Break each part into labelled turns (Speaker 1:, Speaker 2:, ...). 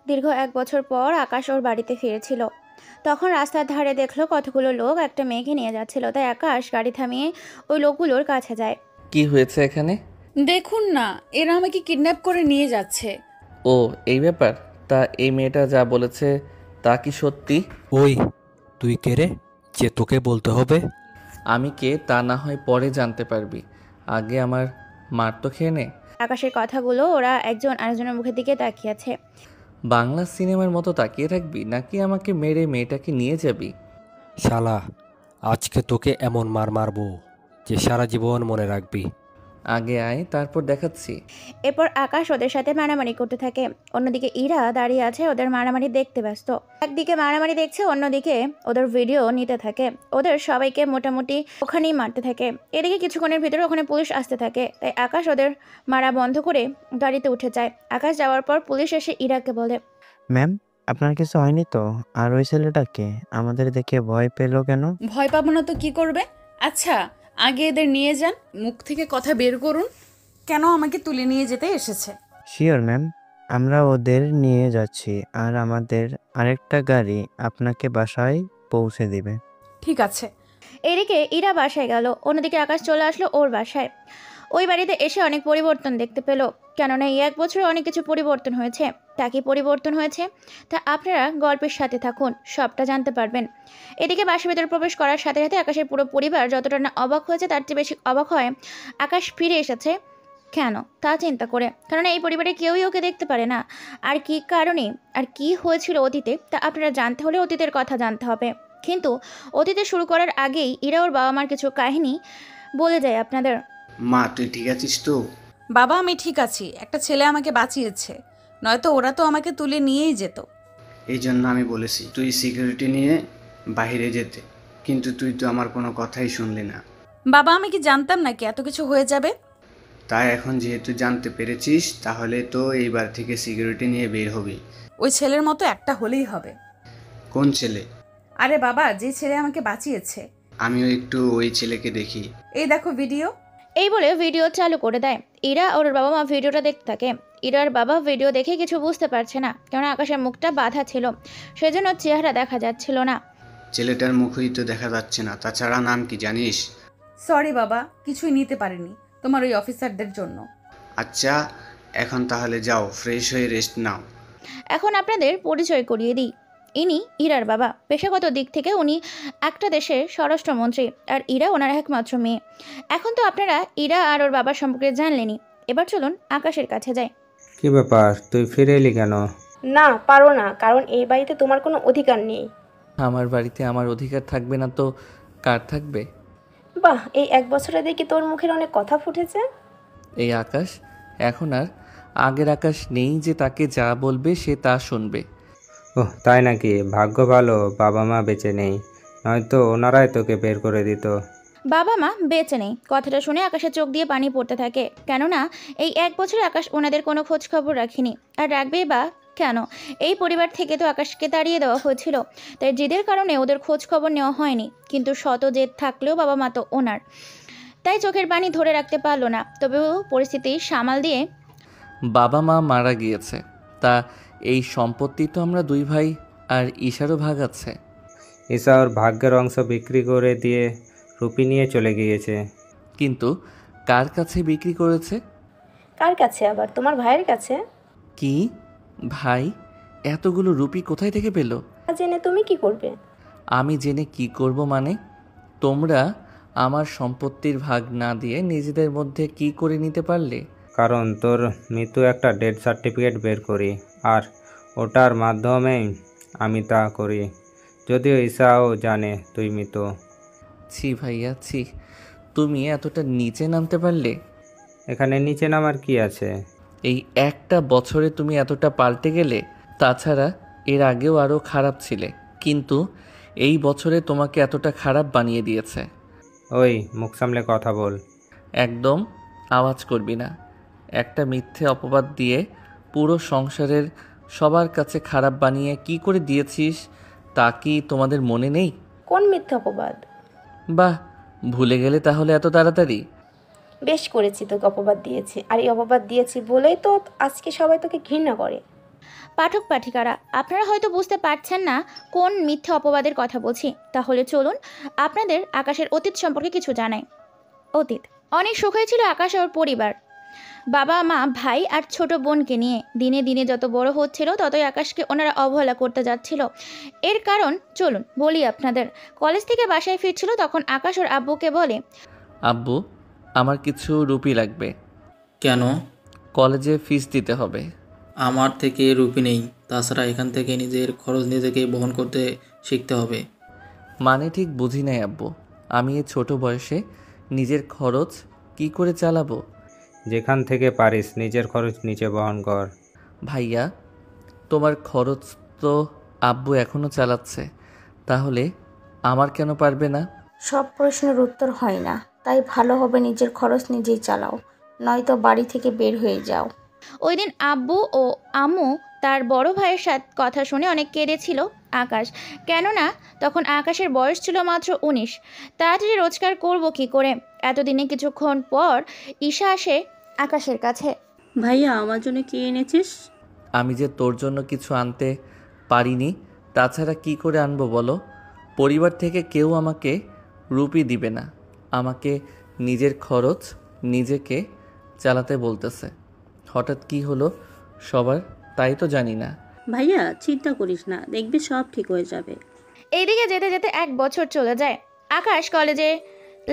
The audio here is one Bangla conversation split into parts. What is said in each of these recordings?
Speaker 1: দীর্ঘ ১ বছর পর আকাশ ওর বাড়িতে ফিরেছিল। তখন রাস্তার ধারে দেখলো কতগুলো লোক একটা মেয়েকে নিয়ে যাচ্ছিল, তাই আকাশ গাড়ি থামিয়ে ওই লোকগুলোর কাছে যায়।
Speaker 2: কি হয়েছে এখানে?
Speaker 3: দেখুন না, এরা আমাকে কিডন্যাপ করে নিয়ে যাচ্ছে।
Speaker 2: ও, এই ব্যাপার। তা এই মেয়েটা যা বলেছে তা কি সত্যি?
Speaker 4: ওই, তুই কে রে যে তোকে বলতে হবে?
Speaker 2: আমি কে তা না হয় পরে জানতে পারবি, আগে আমার মার তো খেয়ে নে।
Speaker 1: আকাশের কথাগুলো ওরা একজন আরেকজনের মুখের দিকে তাকিয়েছে।
Speaker 2: বাংলা সিনেমার মতো তাকিয়ে থাকবি নাকি আমাকে মেরে মেয়েটাকে নিয়ে যাবি?
Speaker 4: শালা, আজকে তোকে এমন মার মারবো যে সারা জীবন মনে রাখবি।
Speaker 2: আগে আয়, তারপর দেখাচ্ছি।
Speaker 1: এরপর আকাশ ওদের সাথে মারামারি করতে থাকে। অন্যদিকে ইরা দাঁড়িয়ে আছে ওদের মারামারি দেখতে ব্যস্ত। একদিকে মারামারি দেখছে, অন্যদিকে ওদের ভিডিও নিতে থাকে। ওদের সবাইকে মোটামুটি ওখানেই মারতে থাকে। এদিকে কিছুক্ষণের ভিতরে ওখানে পুলিশ আসতে থাকে, তাই আকাশ ওদের মারা বন্ধ করে গাড়িতে উঠে যায়। আকাশ যাওয়ার পর পুলিশ এসে ইরাকে বলে,
Speaker 5: ম্যাম, আপনার কিছু হয়নি তো? আর ওই ছেলেটাকে আমাদের দেখে ভয় পেল কেন?
Speaker 3: ভয় পাবো না তো কি করবে? আচ্ছা, আগে এদের নিয়ে যান, মুখ থেকে কথা বের করুন। কেন আমাকে তুলে নিয়ে যেতে এসেছে?
Speaker 5: শিওর ম্যাম, আমরা ওদের নিয়ে যাচ্ছি, আর আমাদের আরেকটা গাড়ি আপনাকে বাসায় পৌঁছে দিবে।
Speaker 3: ঠিক আছে।
Speaker 1: এদিকে ইরা বাসায় গেল, অন্যদিকে আকাশ চলে আসলো ওর বাসায়। ওই বাড়িতে এসে অনেক পরিবর্তন দেখতে পেল, কেননা এই 1 বছরে অনেক কিছু পরিবর্তন হয়েছে। তা কি পরিবর্তন হয়েছে তা আপনারা গল্পের সাথে থাকুন, সবটা জানতে পারবেন। এদিকে বাসার ভেতরে প্রবেশ করার সাথে সাথে আকাশের পুরো পরিবার যতটা না অবাক হয়েছে তার চেয়ে বেশি অবাক হয় আকাশ ফিরে এসেছে কেন তা চিন্তা করে, কেননা এই পরিবারে কেউই ওকে দেখতে পারে না। আর কি কারণে আর কি হয়েছিল অতীতে তা আপনারা জানতে হলে অতীতের কথা জানতে হবে। কিন্তু অতীতে শুরু করার আগেই ইরা ওর বাবা মার কিছু কাহিনী বলে যায় আপনাদের।
Speaker 6: মা, তুই ঠিক আছিস তো?
Speaker 3: বাবা, আমি ঠিক আছি। একটা ছেলে আমাকে বাঁচিয়েছে, নয়তো ওরা তো আমাকে তুলে নিয়েই যেত।
Speaker 6: এই জন্য আমি বলেছি তুই সিকিউরিটি নিয়ে বাইরে যেতে, কিন্তু তুই তো আমার কোনো কথাই শুনলি না।
Speaker 3: বাবা, আমি কি জানতাম নাকি এত কিছু হয়ে যাবে?
Speaker 6: তাই এখন যেহেতু জানতে পেরেছিস, তাহলে তো এইবার থেকে সিকিউরিটি নিয়ে বের হবি।
Speaker 3: ওই ছেলের মতো একটা হলেই হবে।
Speaker 6: কোন ছেলে?
Speaker 3: আরে বাবা, যে ছেলে আমাকে বাঁচিয়েছে।
Speaker 6: আমিও একটু ওই ছেলেকে দেখি।
Speaker 3: এই দেখো ভিডিও।
Speaker 1: এই বলে ভিডিও চালু করে দেয়। ইরা ওর বাবা মা ভিডিওটা দেখতে থাকে। ইরার বাবা ভিডিও দেখে কিছু বুঝতে পারছে না, কেননা আকাশের মুখটা বাঁধা ছিল, সেজন্য চেহারা দেখা যাচ্ছিল না।
Speaker 6: ছেলেটার মুখই তো দেখা যাচ্ছে না, তাছাড়া নাম কি জানিস?
Speaker 3: সরি বাবা, কিছুই নিতে পারিনি তোমার ওই অফিসারদের জন্য।
Speaker 6: আচ্ছা, এখন তাহলে যাও, ফ্রেশ হয়ে রেস্ট নাও।
Speaker 1: এখন আপনাদের পরিচয় করিয়ে দিই। ইনি ইরার বাবা। পেশাগত দিক থেকে উনি একটা দেশের স্বরাষ্ট্রমন্ত্রী, আর ইরা ওনার একমাত্র মেয়ে। এখন তো আপনারা ইরা আর ওর বাবার সম্পর্কে জানলেনই, এবার চলুন আকাশের কাছে যাই।
Speaker 7: কি ব্যাপার, তুই ফিরে এলি কেন?
Speaker 8: না, পারো না, কারণ এই বাড়িতে তোমার কোনো অধিকার নেই।
Speaker 2: আমার বাড়িতে আমার অধিকার থাকবে না তো কার থাকবে?
Speaker 8: বাহ, এই 1 বছরে দেখি তোর মুখের অনেক কথা ফুটেছে।
Speaker 2: এই আকাশ এখন আর আগের আকাশ নেই যে তাকে যা বলবে সে তা শুনবে।
Speaker 7: ওহ, তাই নাকি? ভাগ্য ভালো বাবা মা বেঁচে নেই, নয়তো ওনারাই তোকে বের করে দিত।
Speaker 1: বাবা মা বেঁচে নেই কথাটা শুনে আকাশের চোখ দিয়ে পানি পড়তে থাকে, কেননা এই 1 বছরে আকাশ ওনাদের কোনো খোঁজ খবর রাখেনি, আর রাখবেই বা কেন? এই পরিবার থেকে তো আকাশকে তাড়িয়ে দেওয়া হয়েছিল, তাই জেদের কারণে ওদের খোঁজ খবর নেওয়া হয়নি। কিন্তু শত জেদ থাকলেও বাবা মা তো ওনার, তাই চোখের পানি ধরে রাখতে পারলো না। তবেও পরিস্থিতি সামাল দিয়ে
Speaker 2: বাবা মা মারা গিয়েছে, তা এই সম্পত্তি তো আমরা দুই ভাই, আর ঈশারও ভাগ আছে।
Speaker 7: ঈশা ওর ভাগ্যের অংশ বিক্রি করে দিয়ে রুপি নিয়ে চলে গিয়েছে।
Speaker 2: কিন্তু কার কাছে বিক্রি করেছে?
Speaker 8: কার কাছে আবার? তোমার ভাইয়ের কাছে।
Speaker 2: কি ভাই? এতগুলো রুপি কোথায় থেকে পেল?
Speaker 8: তা জেনে তুমি কি করবে?
Speaker 2: আমি জেনে কি করব মানে? তোমরা আমার সম্পত্তির ভাগ না দিয়ে নিজেদের মধ্যে কি করে নিতে পারলে?
Speaker 7: কারণ তোর মৃত্যু একটা ডেথ সার্টিফিকেট বের করি, আর ওটার মাধ্যমেই আমি তা করি, যদিও ঈশাও জানে তুই মৃত।
Speaker 2: ছি ভাইয়া ছি, তুমি এতটা নিচে নামতে পারলে?
Speaker 7: এখানে নিচে নামার কি আছে?
Speaker 2: এই একটা বছরে তুমি এতটা পাল্টে গেলে। তাছাড়া এর আগেও আরও খারাপ ছিলে, কিন্তু এই বছরে তোমাকে এতটা খারাপ বানিয়ে দিয়েছে।
Speaker 7: ওই, মুখ সামলে কথা বল।
Speaker 2: একদম আওয়াজ করবি না। একটা মিথ্যে অপবাদ দিয়ে পুরো সংসারের সবার কাছে খারাপ বানিয়ে কি করে দিয়েছিস তা কি তোমাদের মনে নেই?
Speaker 8: কোন মিথ্যা অপবাদ?
Speaker 2: বাহ, ভুলে গেলে তাহলে এত তাড়াতাড়ি?
Speaker 8: বেশ করেছি, তোকে অপবাদ দিয়েছি, আর এই অপবাদ দিয়েছি বলেই তো আজকে সবাই তোকে ঘৃণা করে।
Speaker 1: পাঠক পাঠিকারা, আপনারা হয়তো বুঝতে পারছেন না কোন মিথ্যে অপবাদের কথা বলছি। তাহলে চলুন আপনাদের আকাশের অতীত সম্পর্কে কিছু জানাই। অতীত অনেক সুখে ছিল আকাশ আর ওর পরিবার, বাবা মা ভাই আর ছোট বোনকে নিয়ে। দিনে দিনে যত বড় হচ্ছিল ততই আকাশকে ওনারা অবহেলা করতে যাচ্ছিল। এর কারণ চলুন বলি আপনাদের। কলেজ থেকে বাসায় ফিরছিল, তখন আকাশ ওর আব্বুকে বলে,
Speaker 2: আব্বু, আমার কিছু রুপি লাগবে।
Speaker 9: কেন?
Speaker 2: কলেজে ফিস দিতে হবে।
Speaker 9: আমার থেকে রুপি নেই, তাছাড়া এখান থেকে নিজের খরচ নিজেকেই বহন করতে শিখতে হবে।
Speaker 2: মানে ঠিক বুঝি নাই আব্বু, আমি এই ছোট বয়সে নিজের খরচ কি করে চালাবো?
Speaker 7: যেখান থেকে পারিস নিজের খরচ নিজে বহন কর।
Speaker 2: ভাইয়া, তোমার খরচ তো আব্বু এখনও চালাচ্ছে, তাহলে আমার কেন পারবে না?
Speaker 10: সব প্রশ্নের উত্তর হয় না, তাই ভালো হবে নিজের খরচ নিজেই চালাও, নয়তো বাড়ি থেকে বের হয়ে যাও।
Speaker 1: ওই দিন আব্বু ও আম্মু তার বড় ভাইয়ের সাথে কথা শুনে অনেক কেঁদেছিল আকাশ। কেননা তখন আকাশের বয়স ছিল মাত্র 19। তাড়াতাড়ি রোজগার করব কি করে? এতদিনে কিছুক্ষণ পর ঈশা আসে আকাশের কাছে।
Speaker 11: ভাইয়া, আমার জন্য কি এনেছিস?
Speaker 2: আমি যে তোর জন্য কিছু আনতে পারিনি, তাছাড়া কি করে আনবো বলো? পরিবার থেকে কেউ আমাকে রুপি দিবে না, আমাকে নিজের খরচ নিজেকে চালাতে বলতেছে। হঠাৎ কি হলো সবার তাই তো জানি না।
Speaker 11: ভাইয়া, চিন্তা করিস না, দেখবি সব ঠিক হয়ে যাবে।
Speaker 1: এইদিকে যেতে যেতে 1 বছর চলে যায়। আকাশ কলেজে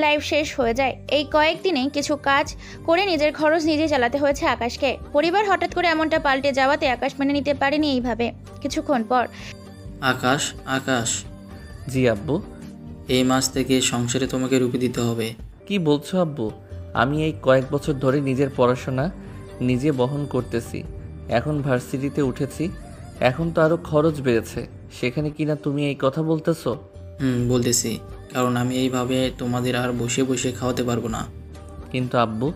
Speaker 1: লাইফ শেষ হয়ে যায়। এই কয়েকদিনে কিছু কাজ করে নিজের খরচ নিজে চালাতে হয়েছে আকাশকে। পরিবার হঠাৎ করে এমনটা পাল্টে যাওয়াতে আকাশ মেনে নিতে পারেনি। এইভাবে কিছুক্ষণ পর
Speaker 9: আকাশ, আকাশ,
Speaker 2: জি আব্বু।
Speaker 9: এই মাস থেকে সংসারে তোমাকে রুপি দিতে হবে।
Speaker 2: কি বলছো আব্বু? আমি এই কয়েক বছর ধরে নিজের পড়াশোনা নিজে বহন করতেছি, এখন ভার্সিটিতে উঠেছি, এখন তো আরও খরচ বেড়েছে, সেখানে কিনা তুমি এই কথা বলতেছো?
Speaker 9: বলতেছি, কারণ আমি এইভাবে তোমাদের আর বসে বসে খাওয়াতে পারবো না।
Speaker 2: কিন্তু আব্বু,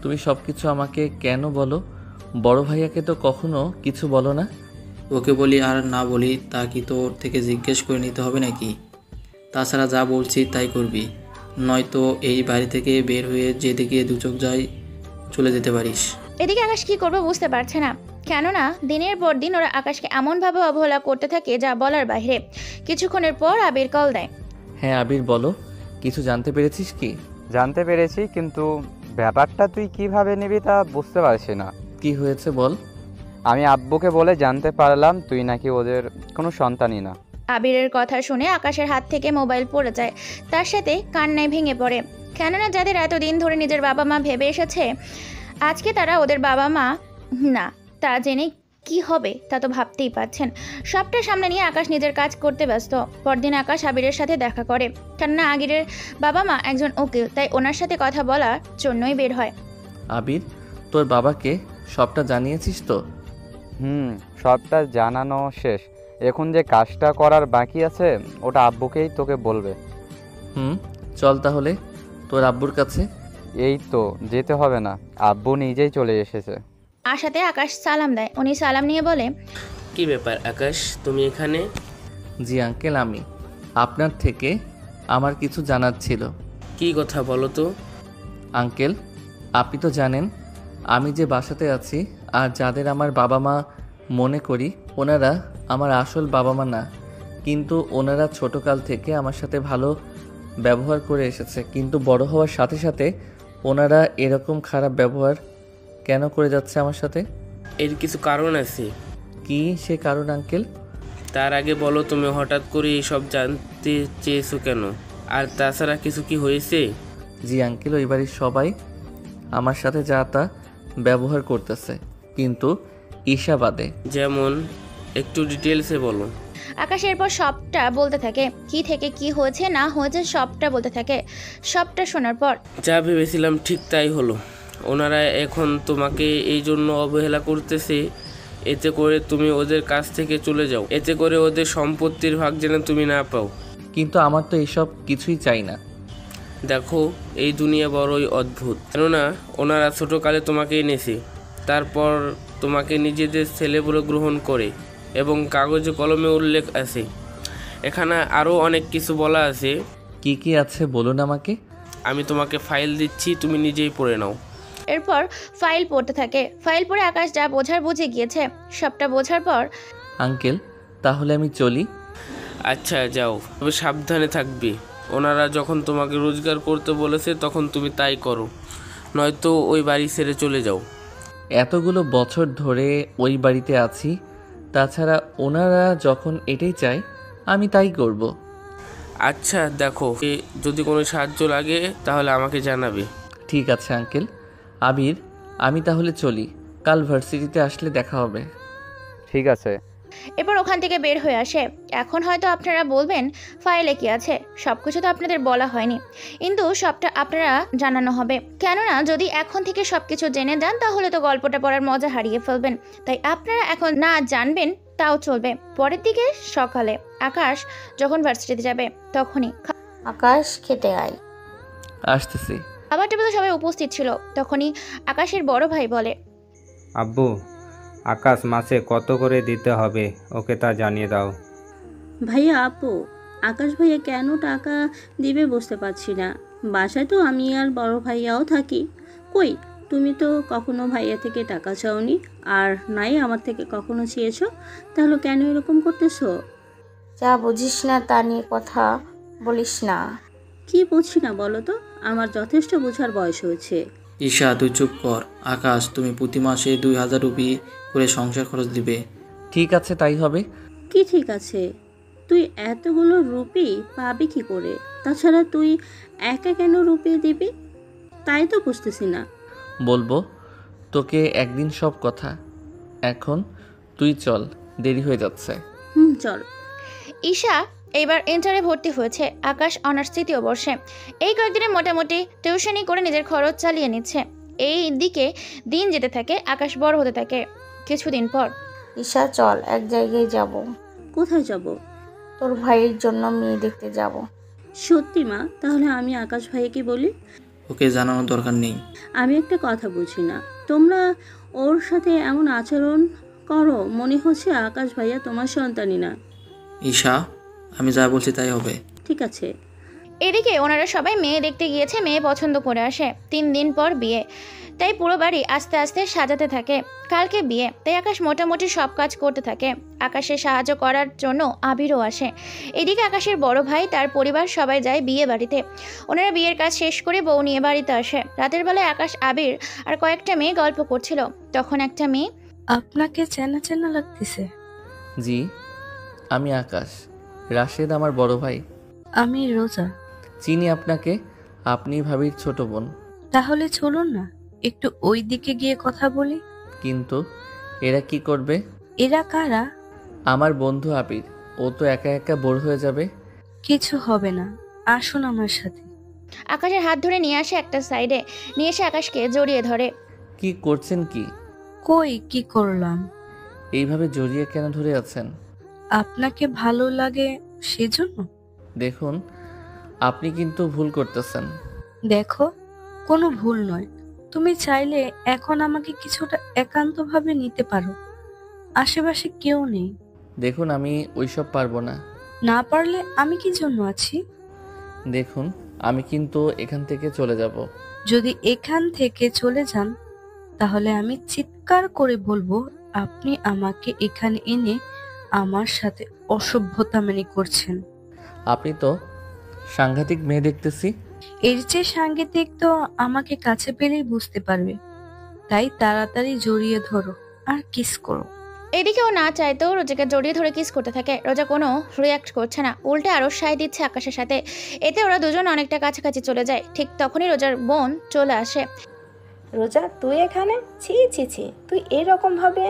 Speaker 2: তুমি সব কিছু আমাকে কেন বলো? বড় ভাইয়াকে তো কখনো কিছু বলো না।
Speaker 9: ওকে বলি আর না বলি তা কি তোর থেকে জিজ্ঞেস করে নিতে হবে নাকি? তাছাড়া যা বলছি তাই করবি, নয়তো এই বাড়ি থেকে বের হয়ে যেদিকে দু চোখ যায় চলে যেতে পারিস।
Speaker 1: এদিকে আকাশ কি করবে বুঝতে পারছে না, কেননা দিনের পর দিন ওরা আকাশকে এমনভাবে অবহেলা করতে থাকে যা বলার বাইরে। কিছুক্ষণের পর আবির কল দেয়।
Speaker 2: হ্যাঁ আবির, বলো, কিছু জানতে পেরেছিস কি?
Speaker 12: জানতে পেরেছি, কিন্তু ব্যাপারটা তুই কিভাবে নিবি তা বুঝতে পারছি না।
Speaker 2: কি হয়েছে বল।
Speaker 12: আমি আব্বুকে বলে জানতে পারলাম তুই নাকি ওদের কোনো সন্তানই না।
Speaker 1: আবিরের কথা শুনে আকাশের হাত থেকে মোবাইল পড়ে যায়, তার সাথে কান্নায় ভেঙে পড়ে। কেননা যাদের এতদিন ধরে নিজের বাবা মা ভেবে এসেছে আজকে তারা ওদের বাবা মা না, তা জেনে কি হবে তা তো ভাবতেই পারছেন। সবটা সামনে নিয়ে আকাশ নিজের কাজ করতে ব্যস্ত। পরদিন আকাশ আবিরের সাথে দেখা করে, কেননা আবিরের বাবা মা একজন উকিল, তাই ওনার সাথে কথা বলার জন্যই বের হয়।
Speaker 2: আবির, তোর বাবাকে সবটা জানিয়েছিস তো?
Speaker 12: সবটা জানানো শেষ, এখন যে কাজটা করার বাকি আছে ওটা আব্বুকেই তোকে বলবে।
Speaker 2: চল তাহলে তোর আব্বুর কাছে।
Speaker 12: এই তো, যেতে হবে না, আব্বু নিজেই চলে এসেছে।
Speaker 1: আশাতে আকাশ সালাম দেয়। উনি সালাম নিয়ে বলে,
Speaker 13: কি ব্যাপার আকাশ, তুমি এখানে?
Speaker 2: জি আঙ্কেল, আমি আপনার থেকে আমার কিছু জানার ছিল।
Speaker 13: কি কথা বলো তো?
Speaker 2: আঙ্কেল, আপনি তো জানেন আমি যে বাসাতে আছি আর যাদের আমার বাবা মা মনে করি ওনারা আমার আসল বাবা মা না, কিন্তু ওনারা ছোটকাল থেকে আমার সাথে ভালো ব্যবহার করে এসেছে, কিন্তু বড় হওয়ার সাথে সাথে ওনারা এরকম খারাপ ব্যবহার কেন করে যাচ্ছে আমার সাথে?
Speaker 13: এর কিছু কারণ আছে।
Speaker 2: কি সে কারণ আঙ্কেল?
Speaker 13: তার আগে বলো, তুমি হঠাৎ করে এসব জানতে চেয়েছো কেন? আর তাছাড়া কিছু কি হয়েছে?
Speaker 2: জি আঙ্কেল, ওই বাড়ির সবাই আমার সাথে যা তা ব্যবহার করতেছে, কিন্তু ঈশা বাদে।
Speaker 13: যেমন? একটু ডিটেলসে বলো।
Speaker 1: আকাশ এরপর সবটা বলতে থাকে, কি থেকে কি হয়েছে না হয়েছে সবটা বলতে থাকে। সবটা শোনার পর
Speaker 13: যা ভেবেছিলাম ঠিক তাই হলো। ওনারা এখন তোমাকে এই জন্য অবহেলা করতেছে এতে করে তুমি ওদের কাছ থেকে চলে যাও, এতে করে ওদের সম্পত্তির ভাগ যেন তুমি না পাও।
Speaker 2: কিন্তু আমার তো এইসব কিছুই চাই না।
Speaker 13: দেখো, এই দুনিয়া বড়ই অদ্ভুত। কেননা ওনারা ছোটোকালে তোমাকে এনেছে, তারপর তোমাকে নিজেদের ছেলে বলে গ্রহণ করে, এবং কাগজে কলমে উল্লেখ আছে। এখানে আরও অনেক কিছু বলা আছে।
Speaker 2: কি কি আছে বলুন আমাকে।
Speaker 13: আমি তোমাকে ফাইল দিচ্ছি, তুমি নিজেই পড়ে নাও।
Speaker 1: এরপর ফাইল পড়তে থাকে। ফাইল পড়ে আকাশ যা বোঝার বুঝে গিয়েছে। সবটা বোঝার পর
Speaker 2: আঙ্কেল তাহলে আমি চলি।
Speaker 13: আচ্ছা যাও, তবে সাবধানে থাকবি। ওনারা যখন তোমাকে রোজগার করতে বলেছে তখন তুমি তাই করো, নয়তো ওই বাড়ি ছেড়ে চলে যাও।
Speaker 2: এতগুলো বছর ধরে ওই বাড়িতে আছি, তাছাড়া ওনারা যখন এটাই চায় আমি তাই করব।
Speaker 13: আচ্ছা দেখো, যদি কোনো সাহায্য লাগে তাহলে আমাকে জানাবে।
Speaker 2: ঠিক আছে আঙ্কেল। আবির, আমি তাহলে চলি, কাল ভার্সিটিতে আসলে দেখা হবে।
Speaker 12: ঠিক আছে।
Speaker 1: এরপর ওখান থেকে বের হয়ে আসে। এখন হয়তো আপনারা বলবেন ফাইলে কি আছে, সবকিছু তো আপনাদের বলা হয়নি, কিন্তু সবটা আপনারা জানানো হবে। কেননা যদি এখন থেকে সবকিছু জেনে যান তাহলে তো গল্পটা পড়ার মজা হারিয়ে ফেলবেন। তাই আপনারা এখন না জানবেন তাও চলবে। পরের দিকে সকালে আকাশ যখন ভার্সিটিতে যাবে তখনই
Speaker 10: আকাশ খেতে আয়।
Speaker 2: আসতেছি।
Speaker 1: খাবার টেবিলে সবাই উপস্থিত ছিল। তখনই আকাশের বড় ভাই বলে,
Speaker 7: আব্বু, আকাশ মাসে কত করে দিতে হবে ওকে তা জানিয়ে দাও।
Speaker 11: ভাইয়া আপু, আকাশ ভাইয়া কেন টাকা দিবে বুঝতে পারছি না। বাসায় তো আমি আর বড় ভাইয়াও থাকি। কই, তুমি তো কখনো ভাইয়া থেকে টাকা চাওনি, আর নাই আমার থেকে কখনো চেয়েছো, তাহলে কেন এরকম করতেছো?
Speaker 10: যা বুঝিস না তা নিয়ে কথা বলিস না।
Speaker 11: কি বুঝছি না বলো তো? আমার যথেষ্ট বোঝার বয়স হয়েছে।
Speaker 9: ঈশা তুই চুপ কর। আকাশ, তুমি প্রতি মাসে 2000 রুপি করে সংসার খরচ দিবে।
Speaker 2: ঠিক আছে তাই হবে।
Speaker 11: কি ঠিক আছে? তুই এতগুলো রুপি পাবি কি করে? তাছাড়া তুই একা কেন রুপি দিবি তাই তো বুঝতেছি না।
Speaker 2: বলবো তোকে একদিন সব কথা। এখন তুই চল, দেরি হয়ে যাচ্ছে।
Speaker 11: চল।
Speaker 1: ঈশা এবার ইন্টারে ভর্তি হয়েছে। আকাশ অনার্স 3য় বর্ষে। এই কয়েকদিনে মোটামুটি টিউশনি করে নিজের খরচ চালিয়ে নিচ্ছে। এই দিকে দিন যেতে থাকে, আকাশ বড় হতে থাকে। কিছুদিন পর,
Speaker 10: ঈশা চল, এক জায়গায় যাব।
Speaker 11: কোথায় যাব?
Speaker 10: তোর ভাইয়ের জন্য মেয়ে দেখতে যাব।
Speaker 11: সত্যি মা? তাহলে আমি আকাশ ভাইকে বলি।
Speaker 9: ওকে জানানোর দরকার নেই।
Speaker 11: আমি একটা কথা বুঝি না, তোমরা ওর সাথে এমন আচরণ করো, মনে হচ্ছে আকাশ ভাইয়া তোমার সন্তানই না।
Speaker 9: ঈশা, আমি যা বলছি তাই হবে।
Speaker 11: ঠিক আছে।
Speaker 1: এদিকে ওনারা সবাই মেয়ে দেখতে গিয়েছে। মেয়ে পছন্দ করে আসে। 3 দিন পর বিয়ে, তাই পুরো বাড়ি আস্তে আস্তে সাজাতে থাকে। কালকে বিয়ে, তাই আকাশ মোটামুটি সব কাজ করতে থাকে। আকাশের সাহায্য করার জন্য আবিরও আসে। এদিকে আকাশের বড় ভাই, তার পরিবার সবাই যায় বিয়ে বাড়িতে। ওনারা বিয়ের কাজ শেষ করে বউ নিয়ে বাড়িতে আসে। রাতের বেলায় আকাশ, আবির আর কয়েকটা মেয়ে গল্প করছিল। তখন একটা মেয়ে,
Speaker 14: আপনাকে চেনা চেনা লাগতেছে।
Speaker 2: জি, আমি আকাশ। রাশেদ আমার বড় ভাই।
Speaker 14: আমি রোজা।
Speaker 2: চিনি আপনাকে, আপনি ভাবির ছোট বোন।
Speaker 14: তাহলে চলুন না একটু ওই দিকে গিয়ে কথা বলি।
Speaker 2: কিন্তু এরা কি করবে?
Speaker 14: এরা কারা?
Speaker 2: আমার বন্ধু আবির। ও তো একা একা বোর হয়ে যাবে।
Speaker 14: কিছু হবে না, আসুন আমার সাথে।
Speaker 1: আকাশের হাত ধরে নিয়ে আসে একটা সাইডে, নিয়ে এসে আকাশকে জড়িয়ে ধরে।
Speaker 2: কি করছেন কি?
Speaker 14: কই কি করলাম?
Speaker 2: এইভাবে জড়িয়ে কেন ধরে আছেন?
Speaker 14: আপনাকে ভালো লাগে সেজন্য।
Speaker 2: দেখুন, আপনি কিন্তু ভুল করতেছেন।
Speaker 14: দেখো, কোনো ভুল নয়। তুমি চাইলে এখন আমাকে কিছুটা একান্তভাবে নিতে পারো। আশেপাশে কেউ নেই।
Speaker 2: দেখুন, আমি ওইসব পারবো না।
Speaker 14: না পারলে আমি কি জন্য আছি?
Speaker 2: দেখুন, আমি কিন্তু এখান থেকে চলে যাব।
Speaker 14: যদি এখান থেকে চলে যান তাহলে আমি চিৎকার করে বলবো আপনি আমাকে এখানে এনে আমার সাথে অসভ্যতামি করছেন।
Speaker 2: আপনি তো সাংঘাতিক মেয়ে দেখতেছি।
Speaker 14: এর চেয়ে সাংঘাতিক তো আমাকে কাছে পেলেই বুঝতে পারবে। তাই তাড়াতাড়ি জড়িয়ে ধরো আর কিস করো।
Speaker 1: এদিকে ও না চাইতেও রোজাকে জড়িয়ে ধরে কিস করতে থাকে। রোজা কোনো রিয়াক্ট করছে না, উল্টে আরো সায় দিচ্ছে আকাশের সাথে। এতে ওরা দুজন অনেকটা কাছাকাছি চলে যায়। ঠিক তখনই রোজার বোন চলে আসে।
Speaker 8: রোজা, তুই এখানে? ছি ছি ছি, তুই এরকম ভাবে?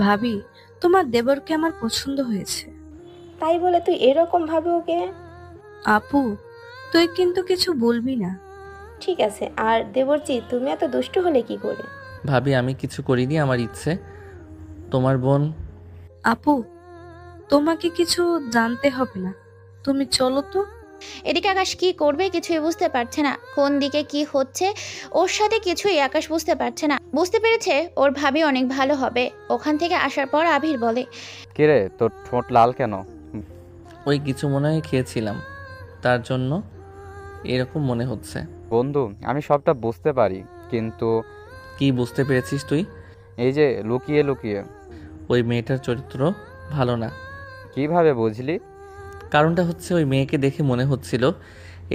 Speaker 14: ভাবি, তোমার দেবরকে আমার পছন্দ হয়েছে।
Speaker 8: তাই বলে তুই এরকম ভাবে ওকে?
Speaker 14: আপু, তুই কিন্তু কিছু বলবি না।
Speaker 8: ঠিক আছে, আর দেবরজি তুমি এত দুষ্ট হলে কি করে?
Speaker 2: ভাবি, আমি কিছু করিনি, আমার ইচ্ছে। তোমার বোন।
Speaker 14: আপু, তোমাকে কিছু জানতে হবে না, তুমি চলো তো।
Speaker 1: এদিকে আকাশ কি করবে কিছুই বুঝতে পারছে না। কোন দিকে কি হচ্ছে ওর সাথে কিছুই আকাশ বুঝতে পারছে না। বুঝতে পেরেছে ওর ভাবি অনেক ভালো হবে। ওখান থেকে আসার পর আবির বলে,
Speaker 12: কিরে তোর ঠোঁট লাল কেন?
Speaker 2: ওই কিছু মনে হয় খেয়েছিলাম, তার জন্য এরকম মনে হচ্ছে।
Speaker 12: বন্ধু, আমি সবটা বুঝতে পারি, কিন্তু
Speaker 2: কি বুঝতে পেরেছিস তুই?
Speaker 12: এই যে লুকিয়ে লুকিয়ে।
Speaker 2: ওই মেয়েটার চরিত্র ভালো না।
Speaker 12: কিভাবে বুঝলি?
Speaker 2: কারণটা হচ্ছে ওই মেয়েকে দেখে মনে হচ্ছিল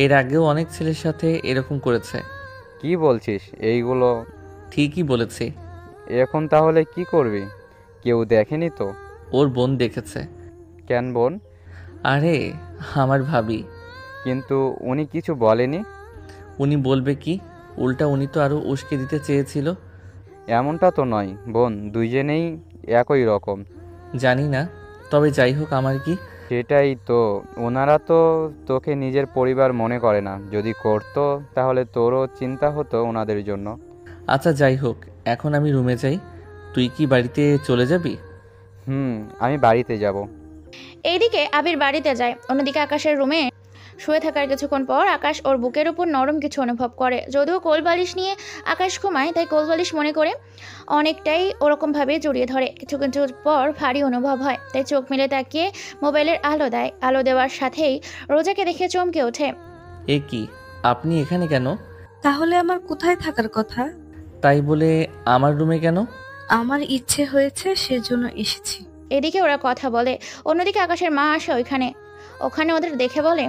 Speaker 2: এর আগেও অনেক ছেলের সাথে এরকম করেছে।
Speaker 12: কি বলছিস এইগুলো?
Speaker 2: ঠিকই বলেছি।
Speaker 12: এখন তাহলে কি করবি? কেউ দেখেনি তো?
Speaker 2: ওর বোন দেখেছে।
Speaker 12: কেন বোন?
Speaker 2: আরে আমার ভাবি।
Speaker 12: কিন্তু উনি কিছু বলেনি?
Speaker 2: উনি বলবে কি? উল্টা উনি তো আরও উস্কে দিতে চেয়েছিল।
Speaker 12: এমনটা তো নয় বোন, দুইজনেই একই রকম।
Speaker 2: জানি না, তবে যাই হোক আমার কি।
Speaker 12: সেটাই তো, ওনারা তো তোকে নিজের পরিবার মনে করে না। যদি করতো তাহলে তোরও চিন্তা হতো ওনাদের জন্য।
Speaker 2: আচ্ছা যাই হোক, এখন আমি রুমে যাই। তুই কি বাড়িতে চলে যাবি?
Speaker 12: আমি বাড়িতে যাব।
Speaker 1: এইদিকে আবির বাড়িতে যায়, অন্যদিকে আকাশের রুমে শুয়ে থাকার কিছুক্ষণ পর আকাশ ওর বুকের উপর নরম কিছু অনুভব করে। যদিও কোলবালিশ নিয়ে আকাশ ঘুমায়, তাই কোলবালিশ মনে করে অনেকটাই ওরকমভাবে জড়িয়ে ধরে। কিছু কিছু পর ভারী অনুভব হয়, তাই চোখ মেলে তাকিয়ে মোবাইলের আলো দেয়। আলো দেওয়ার সাথেই রোজাকে দেখে চমকে ওঠে।
Speaker 2: এ কি, আপনি এখানে কেন?
Speaker 14: তাহলে আমার কোথায় থাকার কথা?
Speaker 2: তাই বলে আমার রুমে কেন?
Speaker 14: আমার ইচ্ছে হয়েছে, সেজন্য এসেছি।
Speaker 1: এদিকে ওরা কথা বলে, অন্যদিকে আকাশের মা আসে ওখানে ওদের দেখে বলে,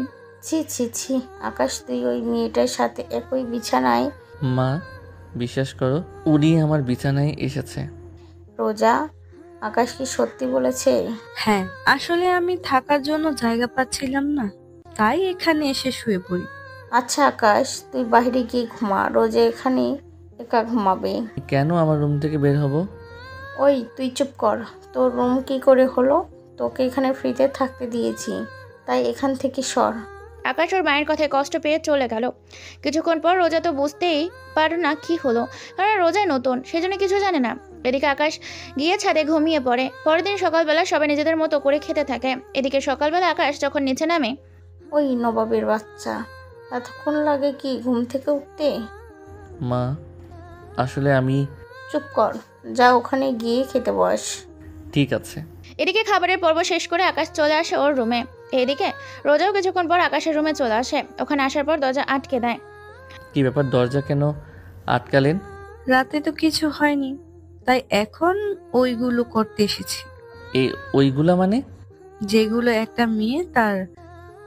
Speaker 10: ছি ছি ছি, আকাশ তুই ওই মেয়েটার সাথে একই বিছানায়?
Speaker 2: মা, বিশ্বাস করো উনি আমার বিছানায় এসেছে।
Speaker 10: রোজা, আকাশ কি সত্যি বলেছে?
Speaker 14: হ্যাঁ, আসলে আমি থাকার জন্য জায়গা পাচ্ছিলাম না, তাই এখানে এসে শুয়ে পড়ি।
Speaker 10: আচ্ছা আকাশ, তুই বাইরে গিয়ে ঘুমা, রোজা এখানে একা ঘুমাবে।
Speaker 2: কেন আমার রুম থেকে বের হব?
Speaker 10: ওই তুই চুপ কর, তোর রুম কি করে হলো? তোকে এখানে ফ্রিতে থাকতে দিয়েছি, তাই এখান থেকে সর।
Speaker 1: আকাশ ওর মায়ের কথায় কষ্ট পেয়ে চলে গেল। কিছুক্ষণ পর রোজা তো বুঝতেই পারো না কি হলো, কারণ রোজা নতুন, সেজন্য কিছু জানে না। এদিকে আকাশ গিয়ে ছাদে ঘুমিয়ে পড়ে। পরের দিন সকালবেলা সবাই নিজেদের মতো করে খেতে থাকে। এদিকে সকালবেলা আকাশ যখন নিচে নামে,
Speaker 10: ওই নবাবের বাচ্চা, এতক্ষণ লাগে কি ঘুম থেকে উঠতে?
Speaker 2: মা, আসলে আমি...
Speaker 10: চুপ কর, যা ওখানে গিয়ে খেতে বস।
Speaker 2: ঠিক আছে।
Speaker 1: এদিকে খাবারের পর্ব শেষ করে আকাশ চলে আসে ওর রুমে। এদিকে রোজাও কিছুক্ষণ পর আকাশের রুমে চলে আসে। ওখানে আসার পর দরজা আটকে দেয়।
Speaker 2: কি ব্যাপার, দরজা কেন আটকালেন?
Speaker 14: রাতে তো কিছু হয়নি, তাই এখন ওইগুলো করতে এসেছি।
Speaker 2: এই ওইগুলা মানে?
Speaker 14: যেগুলো একটা মেয়ে তার